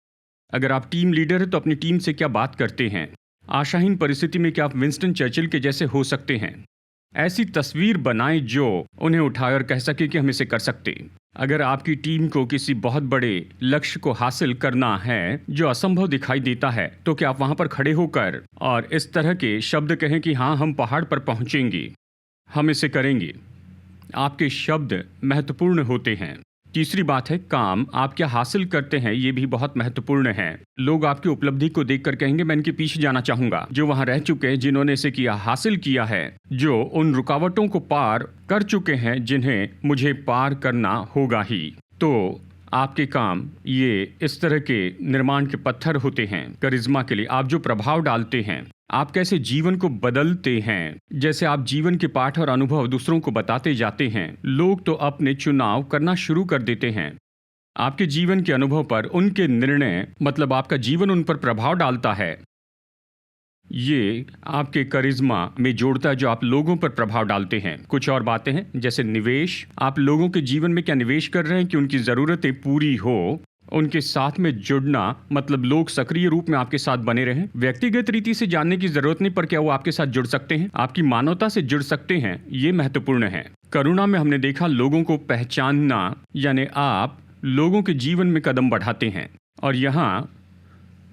अगर आप टीम लीडर हैं तो अपनी टीम से क्या बात करते हैं। आशाहीन परिस्थिति में क्या आप विंस्टन चर्चिल के जैसे हो सकते हैं। ऐसी तस्वीर बनाएं जो उन्हें उठाए और कह सके कि हम इसे कर सकते। अगर आपकी टीम को किसी बहुत बड़े लक्ष्य को हासिल करना है जो असंभव दिखाई देता है, तो क्या आप वहां पर खड़े होकर और इस तरह के शब्द कहें कि हाँ, हम पहाड़ पर पहुंचेंगे, हम इसे करेंगे। आपके शब्द महत्वपूर्ण होते हैं। तीसरी बात है काम। आप क्या हासिल करते हैं, ये भी बहुत महत्वपूर्ण है। लोग आपकी उपलब्धि को देखकर कहेंगे, मैं इनके पीछे जाना चाहूंगा, जो वहां रह चुके हैं, जिन्होंने इसे किया, हासिल किया है, जो उन रुकावटों को पार कर चुके हैं जिन्हें मुझे पार करना होगा ही। तो आपके काम ये इस तरह के निर्माण के पत्थर होते हैं करिश्मा के लिए। आप जो प्रभाव डालते हैं, आप कैसे जीवन को बदलते हैं। जैसे आप जीवन के पाठ और अनुभव दूसरों को बताते जाते हैं, लोग तो अपने चुनाव करना शुरू कर देते हैं। आपके जीवन के अनुभव पर उनके निर्णय, मतलब आपका जीवन उन पर प्रभाव डालता है। ये आपके करिश्मा में जोड़ता है जो आप लोगों पर प्रभाव डालते हैं। कुछ और बातें हैं, जैसे निवेश। आप लोगों के जीवन में क्या निवेश कर रहे हैं कि उनकी ज़रूरतें पूरी हो। उनके साथ में जुड़ना, मतलब लोग सक्रिय रूप में आपके साथ बने रहें। व्यक्तिगत रीति से जानने की जरूरत नहीं, पर क्या वो आपके साथ जुड़ सकते हैं, आपकी मानवता से जुड़ सकते हैं, ये महत्वपूर्ण है। करुणा में हमने देखा लोगों को पहचानना, यानी आप लोगों के जीवन में कदम बढ़ाते हैं। और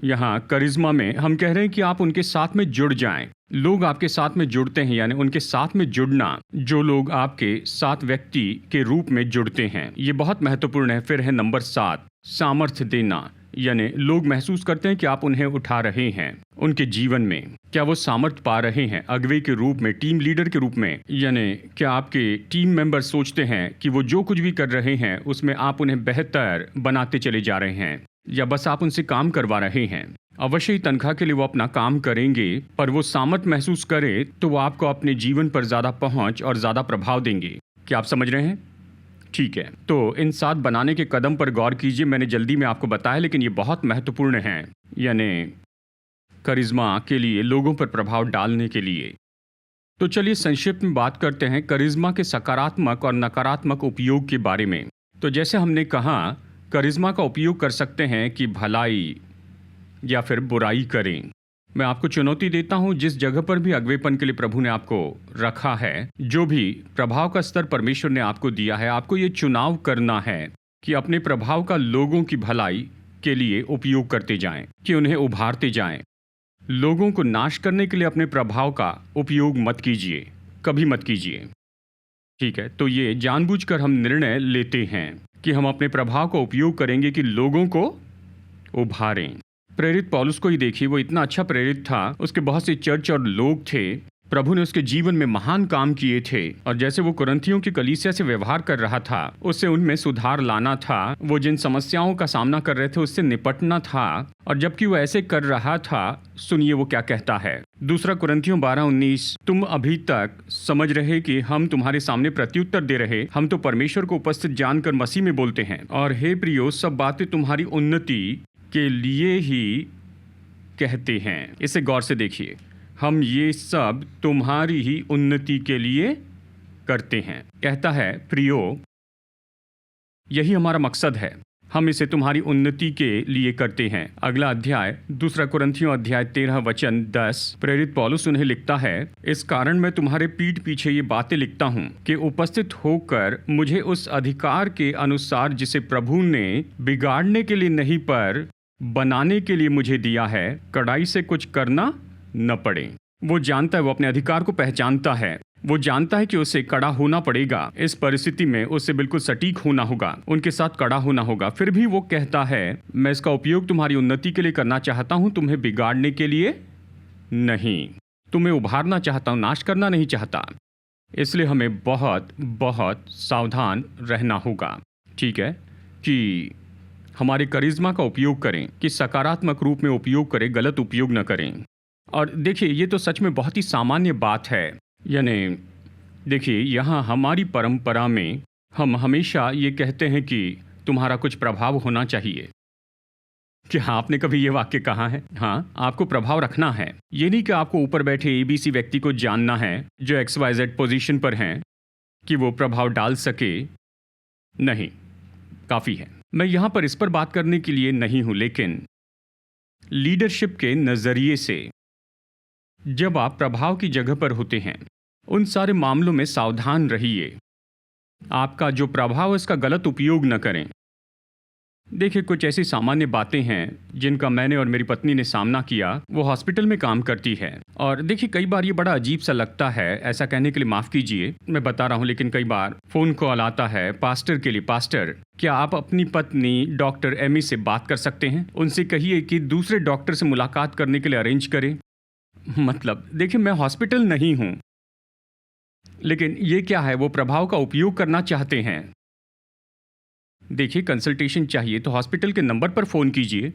यहाँ करिश्मा में हम कह रहे हैं कि आप उनके साथ में जुड़ जाएं। लोग आपके साथ में जुड़ते हैं, यानी उनके साथ में जुड़ना। जो लोग आपके साथ व्यक्ति के रूप में जुड़ते हैं, ये बहुत महत्वपूर्ण है। फिर है नंबर 7, सामर्थ्य देना। यानी लोग महसूस करते हैं कि आप उन्हें उठा रहे हैं उनके जीवन में। क्या वो सामर्थ्य पा रहे हैं अगुवे के रूप में, टीम लीडर के रूप में। यानी क्या आपके टीम मेंबर सोचते हैं कि वो जो कुछ भी कर रहे हैं उसमें आप उन्हें बेहतर बनाते चले जा रहे हैं, या बस आप उनसे काम करवा रहे हैं। अवश्य ही तनख्वाह के लिए वो अपना काम करेंगे, पर वो सामर्थ्य महसूस करे तो वो आपको अपने जीवन पर ज़्यादा पहुंच और ज़्यादा प्रभाव देंगे। क्या आप समझ रहे हैं? ठीक है, तो इन 7 बनाने के कदम पर गौर कीजिए। मैंने जल्दी में आपको बताया, लेकिन ये बहुत महत्वपूर्ण हैं, यानी करिश्मा के लिए, लोगों पर प्रभाव डालने के लिए। तो चलिए संक्षिप्त में बात करते हैं करिश्मा के सकारात्मक और नकारात्मक उपयोग के बारे में। तो जैसे हमने कहा, करिश्मा का उपयोग कर सकते हैं कि भलाई या फिर बुराई करें। मैं आपको चुनौती देता हूं, जिस जगह पर भी अगवेपन के लिए प्रभु ने आपको रखा है, जो भी प्रभाव का स्तर परमेश्वर ने आपको दिया है, आपको ये चुनाव करना है कि अपने प्रभाव का लोगों की भलाई के लिए उपयोग करते जाएं, कि उन्हें उभारते जाएं। लोगों को नाश करने के लिए अपने प्रभाव का उपयोग मत कीजिए, कभी मत कीजिए। ठीक है, तो ये जानबूझकर हम निर्णय लेते हैं कि हम अपने प्रभाव का उपयोग करेंगे कि लोगों को उभारें। प्रेरित पौलुस को ही देखिए, वो इतना अच्छा प्रेरित था, उसके बहुत से चर्च और लोग थे, प्रभु ने उसके जीवन में महान काम किए थे, और जैसे वो कुरिन्थियों की कलीसिया से व्यवहार कर रहा था, उससे उनमें सुधार लाना था। वो जिन समस्याओं का सामना कर रहे थे उससे निपटना था, और जबकि वो ऐसे कर रहा था, सुनिए वो क्या कहता है। दूसरा कुरिन्थियों 12:19, तुम अभी तक समझ रहे कि हम तुम्हारे सामने प्रत्युत्तर दे रहे, हम तो परमेश्वर को उपस्थित जानकर मसीह में बोलते हैं। और हे प्रियो, सब बातें तुम्हारी उन्नति के लिए ही कहते हैं। इसे गौर से देखिए, हम ये सब तुम्हारी ही उन्नति के लिए करते हैं। कहता है प्रियो, यही हमारा मकसद है, हम इसे तुम्हारी उन्नति के लिए करते हैं। अगला अध्याय, दूसरा कुरिन्थियों अध्याय 13 वचन 10, प्रेरित पौलुस उन्हें लिखता है, इस कारण मैं तुम्हारे पीठ पीछे ये बातें लिखता हूँ कि उपस्थित होकर मुझे उस अधिकार के अनुसार जिसे प्रभु ने बिगाड़ने के लिए नहीं पर बनाने के लिए मुझे दिया है, कड़ाई से कुछ करना न पड़े। वो जानता है, वो अपने अधिकार को पहचानता है, वो जानता है कि उसे कड़ा होना पड़ेगा। इस परिस्थिति में उसे बिल्कुल सटीक होना होगा, उनके साथ कड़ा होना होगा। फिर भी वो कहता है, मैं इसका उपयोग तुम्हारी उन्नति के लिए करना चाहता हूँ, तुम्हें बिगाड़ने के लिए नहीं। तुम्हें उभारना चाहता हूँ, नाश करना नहीं चाहता। इसलिए हमें बहुत बहुत सावधान रहना होगा, ठीक है, कि हमारे करिश्मा का उपयोग करें, कि सकारात्मक रूप में उपयोग करें, गलत उपयोग न करें। और देखिए, ये तो सच में बहुत ही सामान्य बात है। यानी देखिए, यहाँ हमारी परंपरा में हम हमेशा ये कहते हैं कि तुम्हारा कुछ प्रभाव होना चाहिए। क्या आपने कभी ये वाक्य कहा है? हाँ, आपको प्रभाव रखना है। ये नहीं कि आपको ऊपर बैठे एबीसी व्यक्ति को जानना है जो XYZ पोजीशन पर हैं कि वो प्रभाव डाल सके। नहीं, काफ़ी है। मैं यहाँ पर इस पर बात करने के लिए नहीं हूँ, लेकिन लीडरशिप के नज़रिए से जब आप प्रभाव की जगह पर होते हैं, उन सारे मामलों में सावधान रहिए। आपका जो प्रभाव है उसका गलत उपयोग न करें। देखिए, कुछ ऐसी सामान्य बातें हैं जिनका मैंने और मेरी पत्नी ने सामना किया। वो हॉस्पिटल में काम करती है, और देखिए कई बार ये बड़ा अजीब सा लगता है, ऐसा कहने के लिए माफ़ कीजिए, मैं बता रहा हूँ, लेकिन कई बार फ़ोन कॉल आता है पास्टर के लिए, पास्टर क्या आप अपनी पत्नी डॉक्टर एमी से बात कर सकते हैं? उनसे कहिए कि दूसरे डॉक्टर से मुलाकात करने के लिए अरेंज करें। मतलब देखिए, मैं हॉस्पिटल नहीं हूँ, लेकिन ये क्या है, वो प्रभाव का उपयोग करना चाहते हैं। देखिए, कंसल्टेशन चाहिए तो हॉस्पिटल के नंबर पर फ़ोन कीजिए।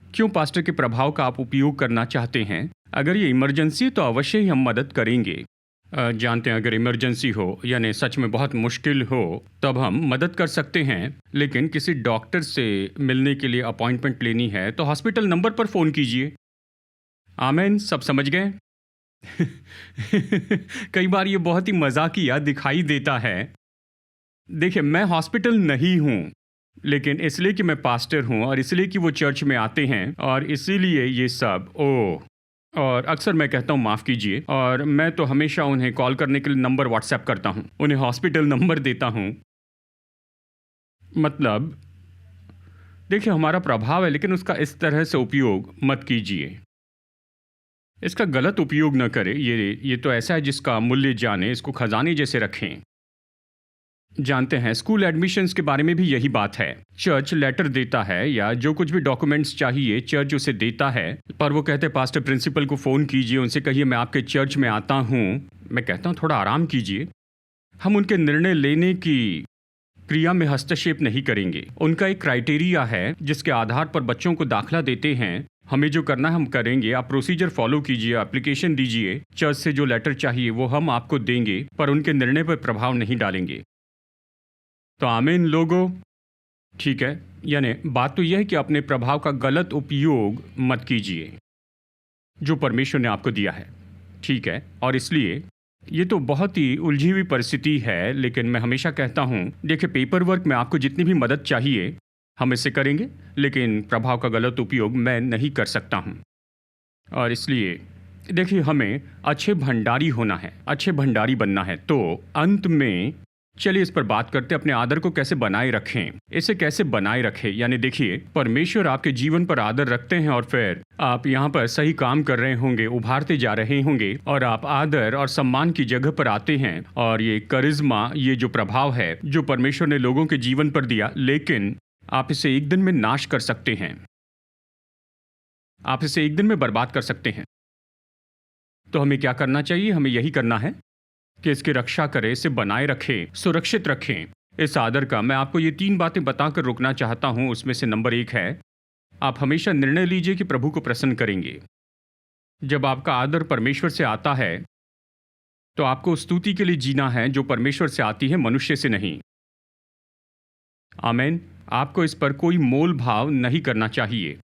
क्यों पास्टर के प्रभाव का आप उपयोग करना चाहते हैं? अगर ये इमरजेंसी तो अवश्य ही हम मदद करेंगे। जानते हैं, अगर इमरजेंसी हो, यानी सच में बहुत मुश्किल हो, तब हम मदद कर सकते हैं। लेकिन किसी डॉक्टर से मिलने के लिए अपॉइंटमेंट लेनी है तो हॉस्पिटल नंबर पर फ़ोन कीजिए। आमेन, सब समझ गए? कई बार ये बहुत ही मजाकिया दिखाई देता है। देखिए, मैं हॉस्पिटल नहीं हूँ, लेकिन इसलिए कि मैं पास्टर हूँ, और इसलिए कि वो चर्च में आते हैं, और इसीलिए ये सब और अक्सर मैं कहता हूँ माफ़ कीजिए, और मैं तो हमेशा उन्हें कॉल करने के लिए नंबर व्हाट्सएप करता हूँ, उन्हें हॉस्पिटल नंबर देता हूँ। मतलब देखिए, हमारा प्रभाव है, लेकिन उसका इस तरह से उपयोग मत कीजिए। इसका गलत उपयोग न करें। ये तो ऐसा है जिसका मूल्य जाने, इसको खजाने जैसे रखें। जानते हैं, स्कूल एडमिशन्स के बारे में भी यही बात है। चर्च लेटर देता है, या जो कुछ भी डॉक्यूमेंट्स चाहिए चर्च उसे देता है, पर वो कहते हैं पास्टर प्रिंसिपल को फ़ोन कीजिए, उनसे कहिए मैं आपके चर्च में आता हूँ। मैं कहता हूँ थोड़ा आराम कीजिए। हम उनके निर्णय लेने की क्रिया में हस्तक्षेप नहीं करेंगे। उनका एक क्राइटेरिया है जिसके आधार पर बच्चों को दाखिला देते हैं। हमें जो करना है हम करेंगे। आप प्रोसीजर फॉलो कीजिए, एप्लीकेशन दीजिए, चर्च से जो लेटर चाहिए वो हम आपको देंगे, पर उनके निर्णय पर प्रभाव नहीं डालेंगे। तो आमीन लोगों, ठीक है। यानी बात तो यह है कि अपने प्रभाव का गलत उपयोग मत कीजिए जो परमेश्वर ने आपको दिया है, ठीक है। और इसलिए ये तो बहुत ही उलझी हुई परिस्थिति है, लेकिन मैं हमेशा कहता हूँ, देखिए पेपर वर्क में आपको जितनी भी मदद चाहिए हम इसे करेंगे, लेकिन प्रभाव का गलत उपयोग मैं नहीं कर सकता हूँ। और इसलिए देखिए, हमें अच्छे भंडारी होना है, अच्छे भंडारी बनना है। तो अंत में चलिए इस पर बात करते हैं, अपने आदर को कैसे बनाए रखें। इसे कैसे बनाए रखें, यानी देखिए, परमेश्वर आपके जीवन पर आदर रखते हैं और फिर आप यहाँ पर सही काम कर रहे होंगे, उभारते जा रहे होंगे और आप आदर और सम्मान की जगह पर आते हैं। और ये करिश्मा, ये जो प्रभाव है जो परमेश्वर ने लोगों के जीवन पर दिया, लेकिन आप इसे एक दिन में नाश कर सकते हैं, आप इसे एक दिन में बर्बाद कर सकते हैं। तो हमें क्या करना चाहिए? हमें यही करना है कि इसकी रक्षा करें, इसे बनाए रखें, सुरक्षित रखें। इस आदर का मैं आपको ये 3 बातें बताकर रुकना चाहता हूं। उसमें से नंबर 1 है, आप हमेशा निर्णय लीजिए कि प्रभु को प्रसन्न करेंगे। जब आपका आदर परमेश्वर से आता है तो आपको स्तुति के लिए जीना है, जो परमेश्वर से आती है, मनुष्य से नहीं। आमीन। आपको इस पर कोई मोल भाव नहीं करना चाहिए।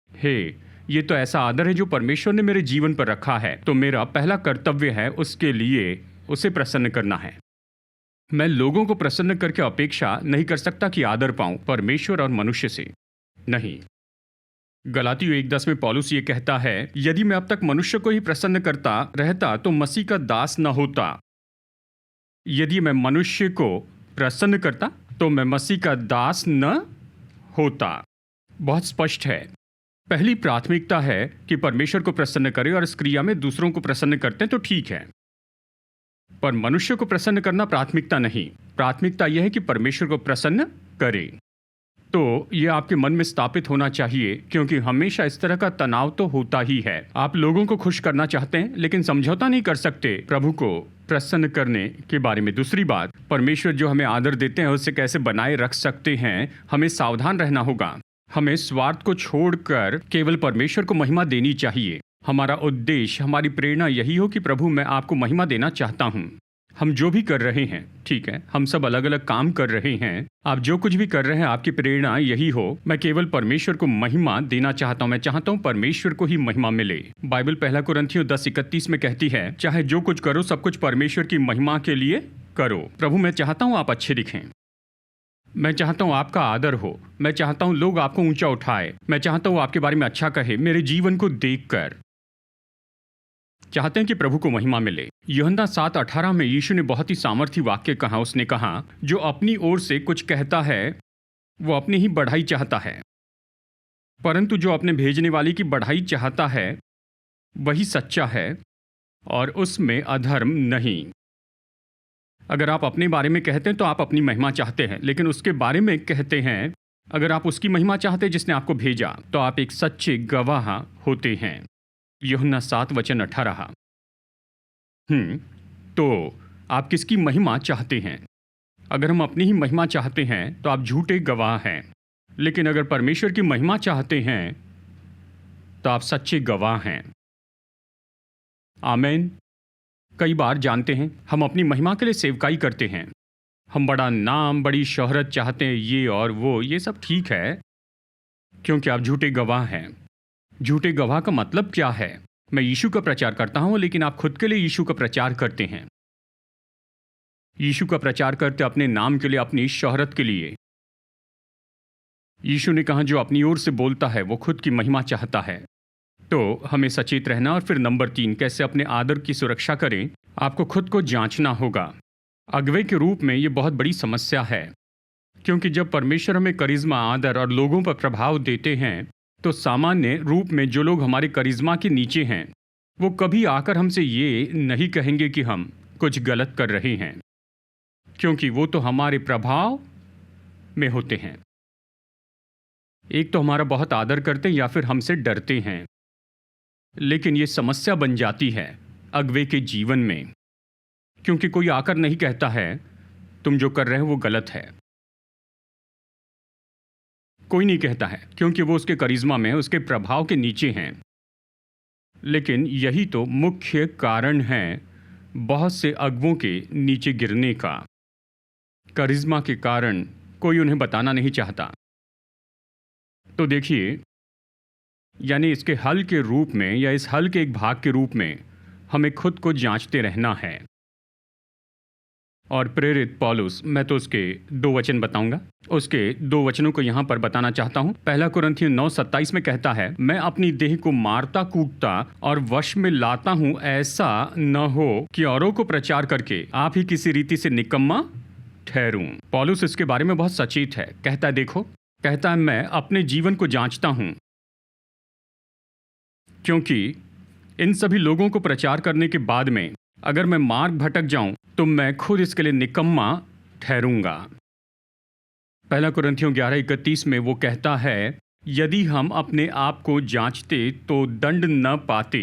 ये तो ऐसा आदर है जो परमेश्वर ने मेरे जीवन पर रखा है, तो मेरा पहला कर्तव्य है उसके लिए उसे प्रसन्न करना है। मैं लोगों को प्रसन्न करके अपेक्षा नहीं कर सकता कि आदर पाऊं, परमेश्वर और मनुष्य से नहीं। गलातियों 1:10 में पौलुस ये कहता है, यदि मैं अब तक मनुष्य को ही प्रसन्न करता रहता तो मसीह का दास न होता। यदि मैं मनुष्य को प्रसन्न करता तो मैं मसीह का दास न होता। बहुत स्पष्ट है। पहली प्राथमिकता है कि परमेश्वर को प्रसन्न करें, और इस क्रिया में दूसरों को प्रसन्न करते हैं तो ठीक है, पर मनुष्य को प्रसन्न करना प्राथमिकता नहीं। प्राथमिकता यह है कि परमेश्वर को प्रसन्न करें। तो यह आपके मन में स्थापित होना चाहिए, क्योंकि हमेशा इस तरह का तनाव तो होता ही है। आप लोगों को खुश करना चाहते हैं लेकिन समझौता नहीं कर सकते प्रभु को प्रसन्न करने के बारे में। दूसरी बात, परमेश्वर जो हमें आदर देते हैं उसे कैसे बनाए रख सकते हैं, हमें सावधान रहना होगा। हमें स्वार्थ को छोड़कर केवल परमेश्वर को महिमा देनी चाहिए। हमारा उद्देश्य, हमारी प्रेरणा यही हो कि प्रभु, मैं आपको महिमा देना चाहता हूँ। हम जो भी कर रहे हैं, ठीक है, हम सब अलग अलग काम कर रहे हैं, आप जो कुछ भी कर रहे हैं, आपकी प्रेरणा यही हो, मैं केवल परमेश्वर को महिमा देना चाहता हूँ। मैं चाहता हूँ परमेश्वर को ही महिमा मिले। बाइबल 1 कुरिन्थियों 10:31 में कहती है, चाहे जो कुछ करो सब कुछ परमेश्वर की महिमा के लिए करो। प्रभु, मैं चाहता हूँ आप अच्छे दिखें, मैं चाहता हूँ आपका आदर हो, मैं चाहता हूँ लोग आपको ऊंचा उठाए, मैं चाहता हूँ आपके बारे में अच्छा कहे। मेरे जीवन को देखकर चाहते हैं कि प्रभु को महिमा मिले। यूहन्ना 7:18 में यीशु ने बहुत ही सामर्थी वाक्य कहा। उसने कहा, जो अपनी ओर से कुछ कहता है वो अपनी ही बढ़ाई चाहता है, परंतु जो अपने भेजने वाले की बढ़ाई चाहता है वही सच्चा है और उसमें अधर्म नहीं। अगर आप अपने बारे में कहते हैं तो आप अपनी महिमा चाहते हैं, लेकिन उसके बारे में कहते हैं, अगर आप उसकी महिमा चाहते हैं जिसने आपको भेजा, तो आप एक सच्चे गवाह होते हैं। यूहन्ना 7:18। तो आप किसकी महिमा चाहते हैं? अगर हम अपनी ही महिमा चाहते हैं तो आप झूठे गवाह हैं, लेकिन अगर परमेश्वर की महिमा चाहते हैं तो आप सच्चे गवाह हैं। आमीन। कई बार जानते हैं, हम अपनी महिमा के लिए सेवकाई करते हैं, हम बड़ा नाम, बड़ी शोहरत चाहते हैं, ये और वो, ये सब ठीक है, क्योंकि आप झूठे गवाह हैं। झूठे गवाह का मतलब क्या है? मैं यीशु का प्रचार करता हूं, लेकिन आप खुद के लिए यीशु का प्रचार करते हैं। यीशु का प्रचार करते अपने नाम के लिए, अपनी शोहरत के लिए। यीशु ने कहा, जो अपनी ओर से बोलता है वो खुद की महिमा चाहता है। तो हमें सचेत रहना। और फिर नंबर 3, कैसे अपने आदर की सुरक्षा करें? आपको खुद को जांचना होगा। अगुवे के रूप में ये बहुत बड़ी समस्या है, क्योंकि जब परमेश्वर हमें करिश्मा, आदर और लोगों पर प्रभाव देते हैं, तो सामान्य रूप में जो लोग हमारे करिश्मा के नीचे हैं वो कभी आकर हमसे ये नहीं कहेंगे कि हम कुछ गलत कर रहे हैं, क्योंकि वो तो हमारे प्रभाव में होते हैं। एक तो हमारा बहुत आदर करते हैं या फिर हमसे डरते हैं। लेकिन ये समस्या बन जाती है अगुवे के जीवन में, क्योंकि कोई आकर नहीं कहता है तुम जो कर रहे हो वो गलत है। कोई नहीं कहता है, क्योंकि वो उसके करिश्मा में, उसके प्रभाव के नीचे हैं। लेकिन यही तो मुख्य कारण है बहुत से अगुवों के नीचे गिरने का। करिश्मा के कारण कोई उन्हें बताना नहीं चाहता। तो देखिए, यानी इसके हल के रूप में, या इस हल के एक भाग के रूप में, हमें खुद को जांचते रहना है। और प्रेरित पौलुस, मैं तो उसके 2 वचन बताऊंगा। उसके 2 वचनों को यहाँ पर बताना चाहता हूँ। पहला कुरिन्थियों 9:27 में कहता है, मैं अपनी देह को मारता कूटता और वश में लाता हूँ, ऐसा न हो कि औरों को प्रचार करके आप ही किसी रीति से निकम्मा ठहरूं। पौलुस इसके बारे में बहुत सचेत है। कहता है, देखो, कहता है मैं अपने जीवन को जांचता हूँ, क्योंकि इन सभी लोगों को प्रचार करने के बाद में अगर मैं मार्ग भटक जाऊं तो मैं खुद इसके लिए निकम्मा ठहरूंगा। पहला कुरिन्थियों 11:31 में वो कहता है, यदि हम अपने आप को जांचते तो दंड न पाते।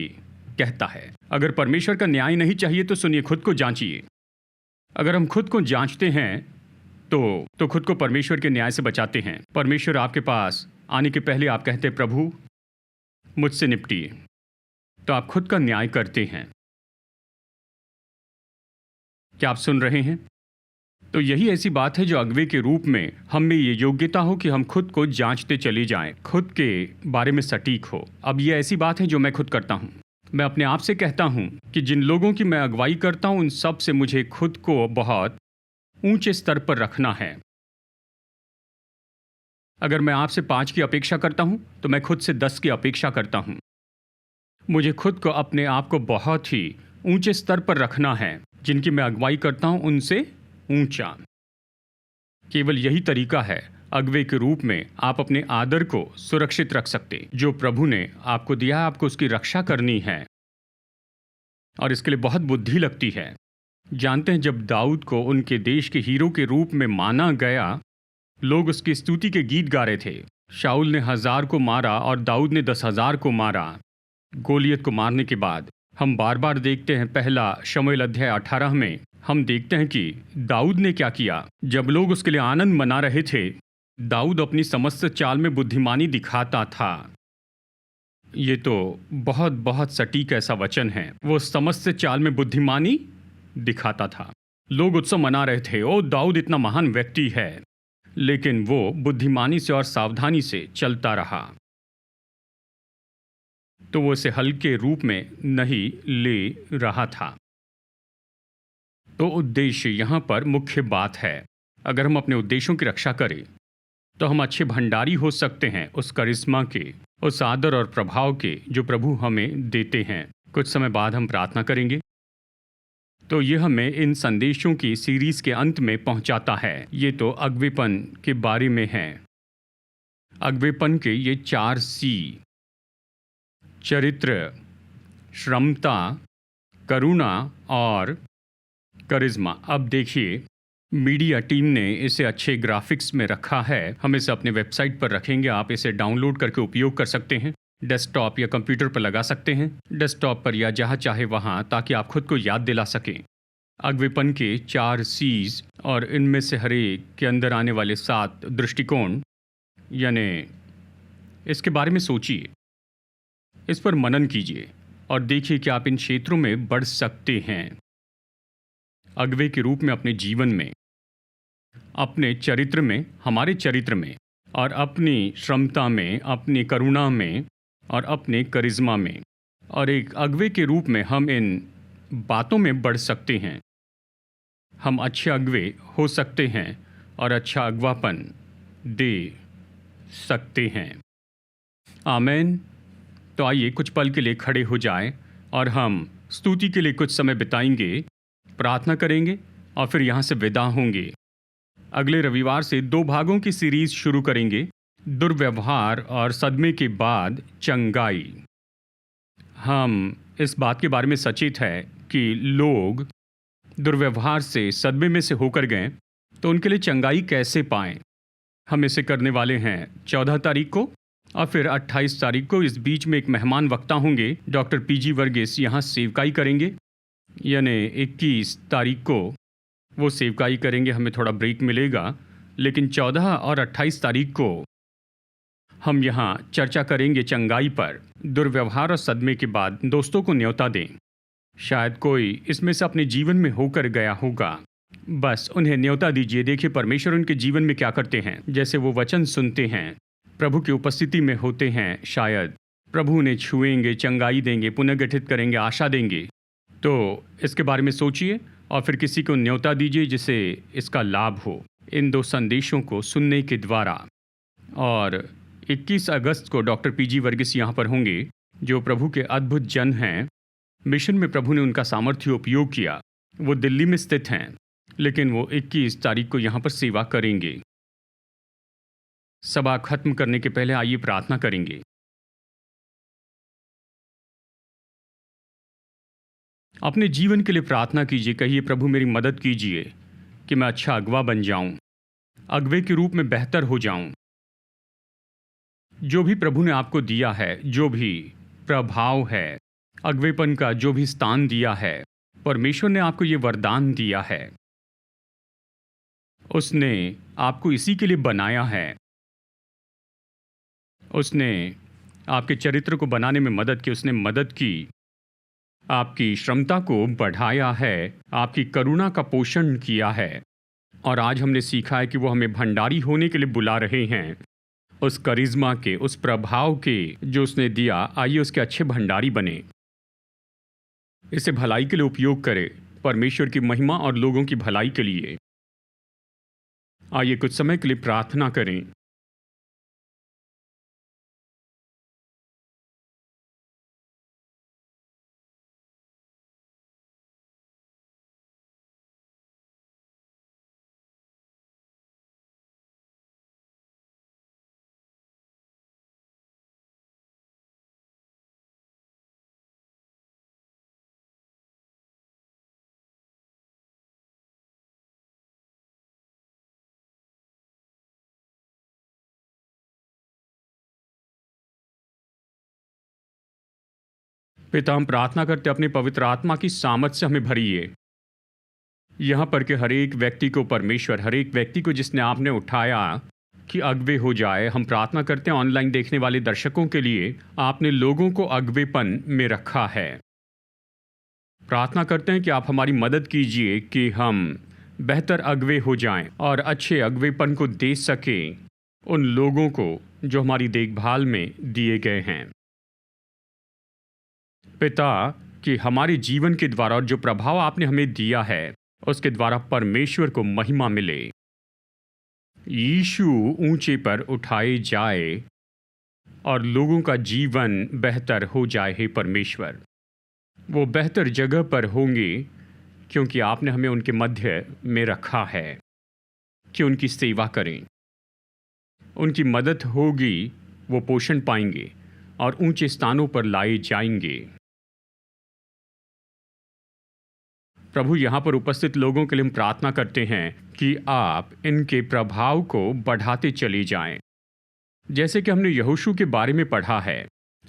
कहता है अगर परमेश्वर का न्याय नहीं चाहिए तो सुनिए, खुद को जांचिए। अगर हम खुद को जांचते हैं तो खुद को परमेश्वर के न्याय से बचाते हैं। परमेश्वर आपके पास आने के पहले आप कहते, प्रभु मुझसे निपटिए, तो आप खुद का न्याय करते हैं। क्या आप सुन रहे हैं? तो यही ऐसी बात है जो अगुवे के रूप में हम में ये योग्यता हो कि हम खुद को जांचते चले जाएं, खुद के बारे में सटीक हो। अब ये ऐसी बात है जो मैं खुद करता हूं। मैं अपने आप से कहता हूं कि जिन लोगों की मैं अगुवाई करता हूं उन सब से मुझे खुद को बहुत ऊंचे स्तर पर रखना है। अगर मैं आपसे 5 की अपेक्षा करता हूं तो मैं खुद से 10 की अपेक्षा करता हूं। मुझे खुद को, अपने आप को बहुत ही ऊंचे स्तर पर रखना है। जिनकी मैं अगुवाई करता हूं उनसे ऊंचा। केवल यही तरीका है अगुवे के रूप में आप अपने आदर को सुरक्षित रख सकते। जो प्रभु ने आपको दिया है, आपको उसकी रक्षा करनी है, और इसके लिए बहुत बुद्धि लगती है। जानते हैं, जब दाऊद को उनके देश के हीरो के रूप में माना गया, लोग उसकी स्तुति के गीत गा रहे थे। शाऊल ने 1000 को मारा और दाऊद ने 10,000 को मारा। गोलियत को मारने के बाद हम बार बार देखते हैं, पहला शमूएल अध्याय 18 में हम देखते हैं कि दाऊद ने क्या किया। जब लोग उसके लिए आनंद मना रहे थे, दाऊद अपनी समस्त चाल में बुद्धिमानी दिखाता था। ये तो बहुत बहुत सटीक ऐसा वचन है। वो समस्त चाल में बुद्धिमानी दिखाता था। लोग उत्सव मना रहे थे, ओ दाऊद इतना महान व्यक्ति है, लेकिन वो बुद्धिमानी से और सावधानी से चलता रहा। तो वो इसे हल्के रूप में नहीं ले रहा था। तो उद्देश्य यहाँ पर मुख्य बात है। अगर हम अपने उद्देश्यों की रक्षा करें तो हम अच्छे भंडारी हो सकते हैं उस करिश्मा के, उस आदर और प्रभाव के जो प्रभु हमें देते हैं। कुछ समय बाद हम प्रार्थना करेंगे। तो ये हमें इन संदेशों की सीरीज के अंत में पहुंचाता है। ये तो अगुवेपन के बारे में है। अगुवेपन के ये 4 सी, चरित्र, श्रमता, करुणा और करिश्मा। अब देखिए, मीडिया टीम ने इसे अच्छे ग्राफिक्स में रखा है। हम इसे अपने वेबसाइट पर रखेंगे। आप इसे डाउनलोड करके उपयोग कर सकते हैं। डेस्कटॉप या कंप्यूटर पर लगा सकते हैं, डेस्कटॉप पर या जहाँ चाहे वहाँ, ताकि आप खुद को याद दिला सकें। अगुवेपन के 4 सीज और इनमें से हर एक के अंदर आने वाले 7 दृष्टिकोण, यानी इसके बारे में सोचिए, इस पर मनन कीजिए और देखिए कि आप इन क्षेत्रों में बढ़ सकते हैं। अगुवे के रूप में अपने जीवन में, अपने चरित्र में, हमारे चरित्र में, और अपनी श्रमता में, अपनी करुणा में और अपने करिश्मा में। और एक अगुवे के रूप में हम इन बातों में बढ़ सकते हैं। हम अच्छे अगुवे हो सकते हैं और अच्छा अगुवापन दे सकते हैं। आमीन। तो आइए कुछ पल के लिए खड़े हो जाएं और हम स्तुति के लिए कुछ समय बिताएंगे, प्रार्थना करेंगे और फिर यहाँ से विदा होंगे। अगले रविवार से 2 भागों की सीरीज शुरू करेंगे, दुर्व्यवहार और सदमे के बाद चंगाई। हम इस बात के बारे में सचेत है कि लोग दुर्व्यवहार से, सदमे में से होकर गए, तो उनके लिए चंगाई कैसे पाएं। हम इसे करने वाले हैं 14 तारीख को और फिर 28 तारीख को। इस बीच में एक मेहमान वक्ता होंगे, डॉक्टर पीजी वर्गीस, यहाँ सेवकाई करेंगे। यानी 21 तारीख को वो सेवकाई करेंगे, हमें थोड़ा ब्रेक मिलेगा। लेकिन 14 और 28 तारीख को हम यहाँ चर्चा करेंगे चंगाई पर। दुर्व्यवहार और सदमे के बाद दोस्तों को न्योता दें। शायद कोई इसमें से अपने जीवन में होकर गया होगा, बस उन्हें न्योता दीजिए। देखिए परमेश्वर उनके जीवन में क्या करते हैं। जैसे वो वचन सुनते हैं, प्रभु की उपस्थिति में होते हैं, शायद प्रभु उन्हें छुएंगे, चंगाई देंगे, पुनर्गठित करेंगे, आशा देंगे। तो इसके बारे में सोचिए और फिर किसी को न्योता दीजिए जिसे इसका लाभ हो इन 2 संदेशों को सुनने के द्वारा। और 21 अगस्त को डॉक्टर पीजी वर्गीस यहाँ पर होंगे, जो प्रभु के अद्भुत जन हैं। मिशन में प्रभु ने उनका सामर्थ्य उपयोग किया। वो दिल्ली में स्थित हैं, लेकिन वो 21 तारीख को यहाँ पर सेवा करेंगे। सभा खत्म करने के पहले आइए प्रार्थना करेंगे। अपने जीवन के लिए प्रार्थना कीजिए। कहिए, प्रभु मेरी मदद कीजिए कि मैं अच्छा अगवा बन जाऊं, अगवे के रूप में बेहतर हो जाऊं। जो भी प्रभु ने आपको दिया है, जो भी प्रभाव है, अगवेपन का जो भी स्थान दिया है, परमेश्वर ने आपको ये वरदान दिया है। उसने आपको इसी के लिए बनाया है। उसने आपके चरित्र को बनाने में मदद की। उसने मदद की, आपकी क्षमता को बढ़ाया है, आपकी करुणा का पोषण किया है। और आज हमने सीखा है कि वो हमें भंडारी होने के लिए बुला रहे हैं। उस करिश्मा के, उस प्रभाव के जो उसने दिया, आइए उसके अच्छे भंडारी बने। इसे भलाई के लिए उपयोग करें, परमेश्वर की महिमा और लोगों की भलाई के लिए। आइए कुछ समय के लिए प्रार्थना करें। पिता, हम प्रार्थना करते अपने पवित्र आत्मा की सामर्थ से हमें भरिए। यहाँ पर के हर एक व्यक्ति को परमेश्वर, हर एक व्यक्ति को जिसने आपने उठाया कि अगवे हो जाए। हम प्रार्थना करते हैं ऑनलाइन देखने वाले दर्शकों के लिए, आपने लोगों को अगवेपन में रखा है। प्रार्थना करते हैं कि आप हमारी मदद कीजिए कि हम बेहतर अगवे हो जाएं और अच्छे अगवेपन को दे सकें उन लोगों को जो हमारी देखभाल में दिए गए हैं। पिता, कि हमारे जीवन के द्वारा और जो प्रभाव आपने हमें दिया है, उसके द्वारा परमेश्वर को महिमा मिले। यीशु ऊंचे पर उठाए जाए और लोगों का जीवन बेहतर हो जाए। हे परमेश्वर, वो बेहतर जगह पर होंगे क्योंकि आपने हमें उनके मध्य में रखा है कि उनकी सेवा करें। उनकी मदद होगी, वो पोषण पाएंगे और ऊंचे स्थानों पर लाए जाएंगे। प्रभु, यहाँ पर उपस्थित लोगों के लिए हम प्रार्थना करते हैं कि आप इनके प्रभाव को बढ़ाते चले जाएं। जैसे कि हमने यहोशू के बारे में पढ़ा है,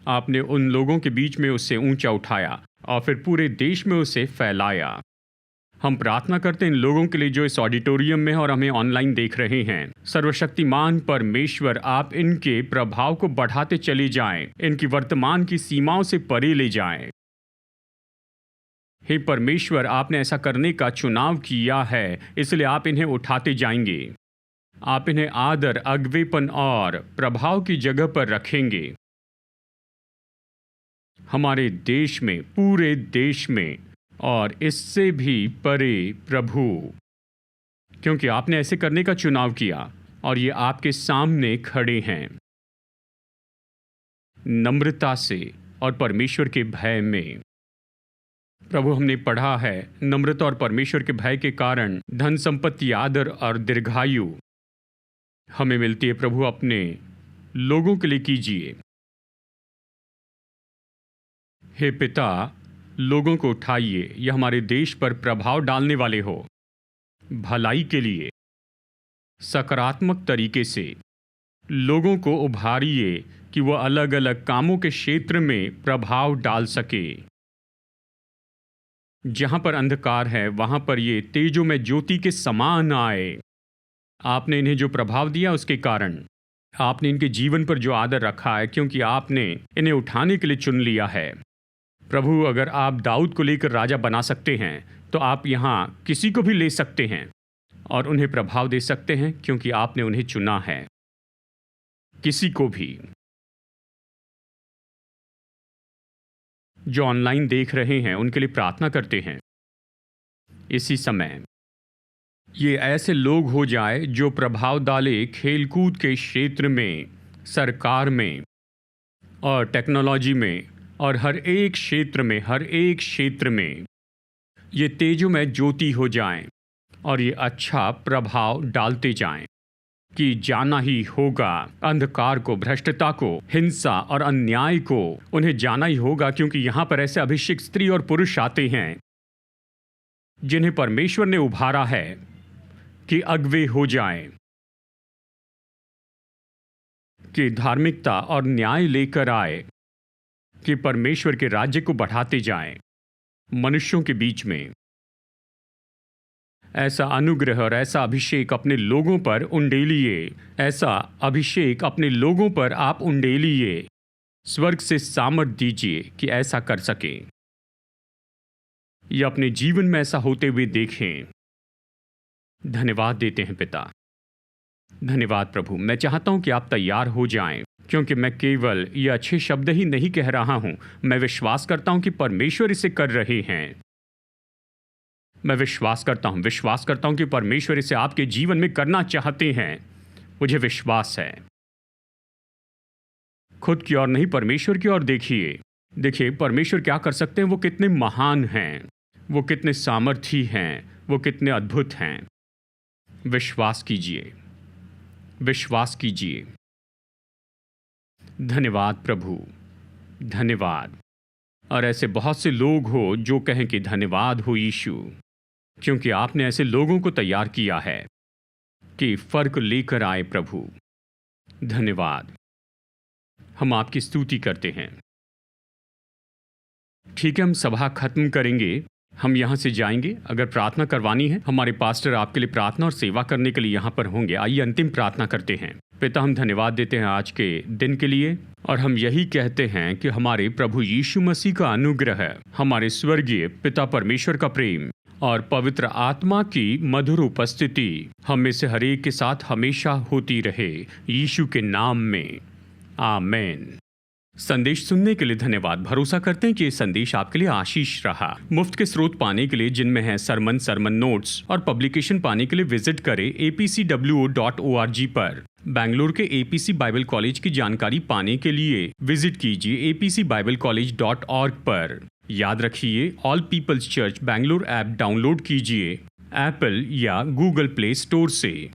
आपने उन लोगों के बीच में उससे ऊंचा उठाया और फिर पूरे देश में उसे फैलाया। हम प्रार्थना करते हैं इन लोगों के लिए जो इस ऑडिटोरियम में और हमें ऑनलाइन देख रहे हैं। सर्वशक्तिमान परमेश्वर, आप इनके प्रभाव को बढ़ाते चले जाएं, इनकी वर्तमान की सीमाओं से परे ले जाएं। हे परमेश्वर, आपने ऐसा करने का चुनाव किया है, इसलिए आप इन्हें उठाते जाएंगे। आप इन्हें आदर, अगवेपन और प्रभाव की जगह पर रखेंगे। हमारे देश में, पूरे देश में और इससे भी परे प्रभु, क्योंकि आपने ऐसे करने का चुनाव किया और ये आपके सामने खड़े हैं नम्रता से और परमेश्वर के भय में। प्रभु, हमने पढ़ा है नम्रता और परमेश्वर के भय के कारण धन संपत्ति, आदर और दीर्घायु हमें मिलती है। प्रभु, अपने लोगों के लिए कीजिए। हे पिता, लोगों को उठाइए, यह हमारे देश पर प्रभाव डालने वाले हो, भलाई के लिए सकारात्मक तरीके से लोगों को उभारिए कि वह अलग अलग कामों के क्षेत्र में प्रभाव डाल सके। जहाँ पर अंधकार है वहाँ पर ये तेजों में ज्योति के समान आए। आपने इन्हें जो प्रभाव दिया उसके कारण आपने इनके जीवन पर जो आदर रखा है, क्योंकि आपने इन्हें उठाने के लिए चुन लिया है। प्रभु, अगर आप दाऊद को लेकर राजा बना सकते हैं तो आप यहाँ किसी को भी ले सकते हैं और उन्हें प्रभाव दे सकते हैं, क्योंकि आपने उन्हें चुना है। किसी को भी जो ऑनलाइन देख रहे हैं उनके लिए प्रार्थना करते हैं इसी समय ये ऐसे लोग हो जाए जो प्रभाव डाले खेलकूद के क्षेत्र में, सरकार में और टेक्नोलॉजी में और हर एक क्षेत्र में ये तेजोमय ज्योति हो जाएं और ये अच्छा प्रभाव डालते जाएं कि जाना ही होगा अंधकार को, भ्रष्टता को, हिंसा और अन्याय को। उन्हें जाना ही होगा, क्योंकि यहाँ पर ऐसे अभिषेक स्त्री और पुरुष आते हैं जिन्हें परमेश्वर ने उभारा है कि अगवे हो जाएं, कि धार्मिकता और न्याय लेकर आए, कि परमेश्वर के राज्य को बढ़ाते जाएं मनुष्यों के बीच में। ऐसा अनुग्रह और ऐसा अभिषेक अपने लोगों पर उंडेलिए, ऐसा अभिषेक अपने लोगों पर आप उंडेलिए। स्वर्ग से सामर्थ दीजिए कि ऐसा कर सके, या अपने जीवन में ऐसा होते हुए देखें। धन्यवाद देते हैं पिता, धन्यवाद प्रभु। मैं चाहता हूं कि आप तैयार हो जाएं, क्योंकि मैं केवल ये अच्छे शब्द ही नहीं कह रहा हूं, मैं विश्वास करता हूं कि परमेश्वर इसे कर रहे हैं। मैं विश्वास करता हूं कि परमेश्वर इसे आपके जीवन में करना चाहते हैं। मुझे विश्वास है। खुद की ओर नहीं, परमेश्वर की ओर देखिए। देखिए परमेश्वर क्या कर सकते हैं, वो कितने महान हैं, वो कितने सामर्थी हैं, वो कितने अद्भुत हैं। विश्वास कीजिए, विश्वास कीजिए। धन्यवाद प्रभु, धन्यवाद। और ऐसे बहुत से लोग हो जो कहें कि धन्यवाद हो यीशु, क्योंकि आपने ऐसे लोगों को तैयार किया है कि फर्क लेकर आए। प्रभु धन्यवाद, हम आपकी स्तुति करते हैं। ठीक है, हम सभा खत्म करेंगे, हम यहाँ से जाएंगे। अगर प्रार्थना करवानी है, हमारे पास्टर आपके लिए प्रार्थना और सेवा करने के लिए यहाँ पर होंगे। आइए अंतिम प्रार्थना करते हैं। पिता, हम धन्यवाद देते हैं आज के दिन के लिए, और हम यही कहते हैं कि हमारे प्रभु यीशु मसीह का अनुग्रह, हमारे स्वर्गीय पिता परमेश्वर का प्रेम और पवित्र आत्मा की मधुर उपस्थिति हम में से हर एक के साथ हमेशा होती रहे, यीशु के नाम में, आमीन। संदेश सुनने के लिए धन्यवाद। भरोसा करते हैं कि ये संदेश आपके लिए आशीष रहा। मुफ्त के स्रोत पाने के लिए, जिनमें है सरमन नोट्स और पब्लिकेशन पाने के लिए विजिट करें apcwo.org पर। बेंगलुरु के एपीसी बाइबल कॉलेज की जानकारी पाने के लिए विजिट कीजिए apcbiblecollege.org पर। याद रखिए, all peoples church Bengaluru app download कीजिए एप्पल या गूगल प्ले स्टोर से।